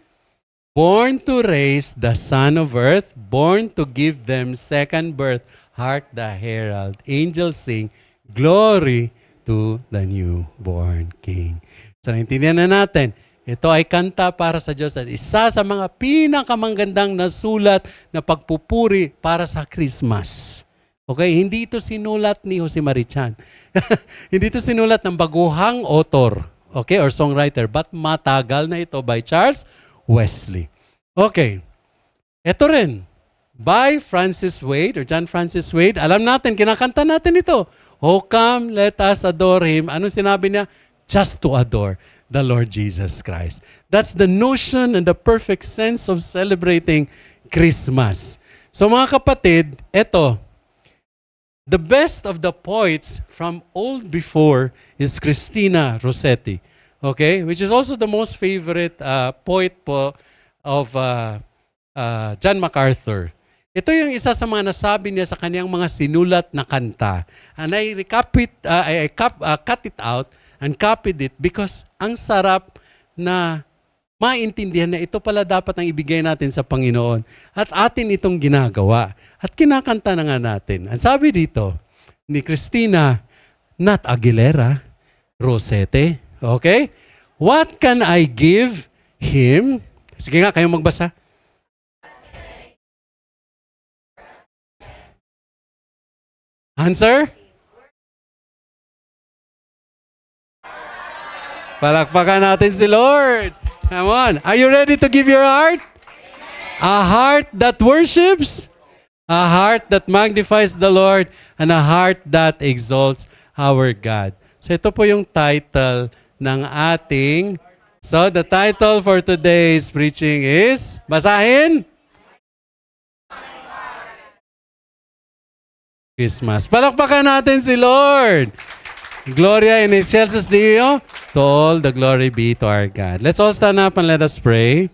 Speaker 1: born to raise the son of earth, born to give them second birth. Hark the herald angels sing, glory to the newborn King. So naintindihan na natin, ito ay kanta para sa Diyos at isa sa mga pinakamanggandang nasulat na pagpupuri para sa Christmas. Okay, hindi ito sinulat ni Jose Marichan. Hindi ito sinulat ng baguhang author, okay, or songwriter, but matagal na ito by Charles Wesley. Okay, ito rin. By Francis Wade or John Francis Wade. Alam natin, kinakanta natin ito. Oh, come, let us adore Him. Anong sinabi niya? Just to adore the Lord Jesus Christ. That's the notion and the perfect sense of celebrating Christmas. So mga kapatid, ito, the best of the poets from old before is Christina Rossetti. Okay? Which is also the most favorite poet po of John MacArthur. Ito yung isa sa mga nasabi niya sa kanyang mga sinulat na kanta. And I cut it out and copied it because ang sarap na maintindihan na ito pala dapat ang ibigay natin sa Panginoon. At atin itong ginagawa. At kinakanta na nga natin. Ang sabi dito ni Christina, not Aguilera, Rosete. Okay? What can I give Him? Sige nga, kayong magbasa. Answer? Palakpakan natin si Lord. Come on. Are you ready to give your heart? A heart that worships, a heart that magnifies the Lord, and a heart that exalts our God. So ito po yung title ng ating, so the title for today's preaching is, basahin? Christmas. Palakpakan natin si Lord. Gloria in excelsis Deo, to all the glory be to our God. Let's all stand up and let us pray.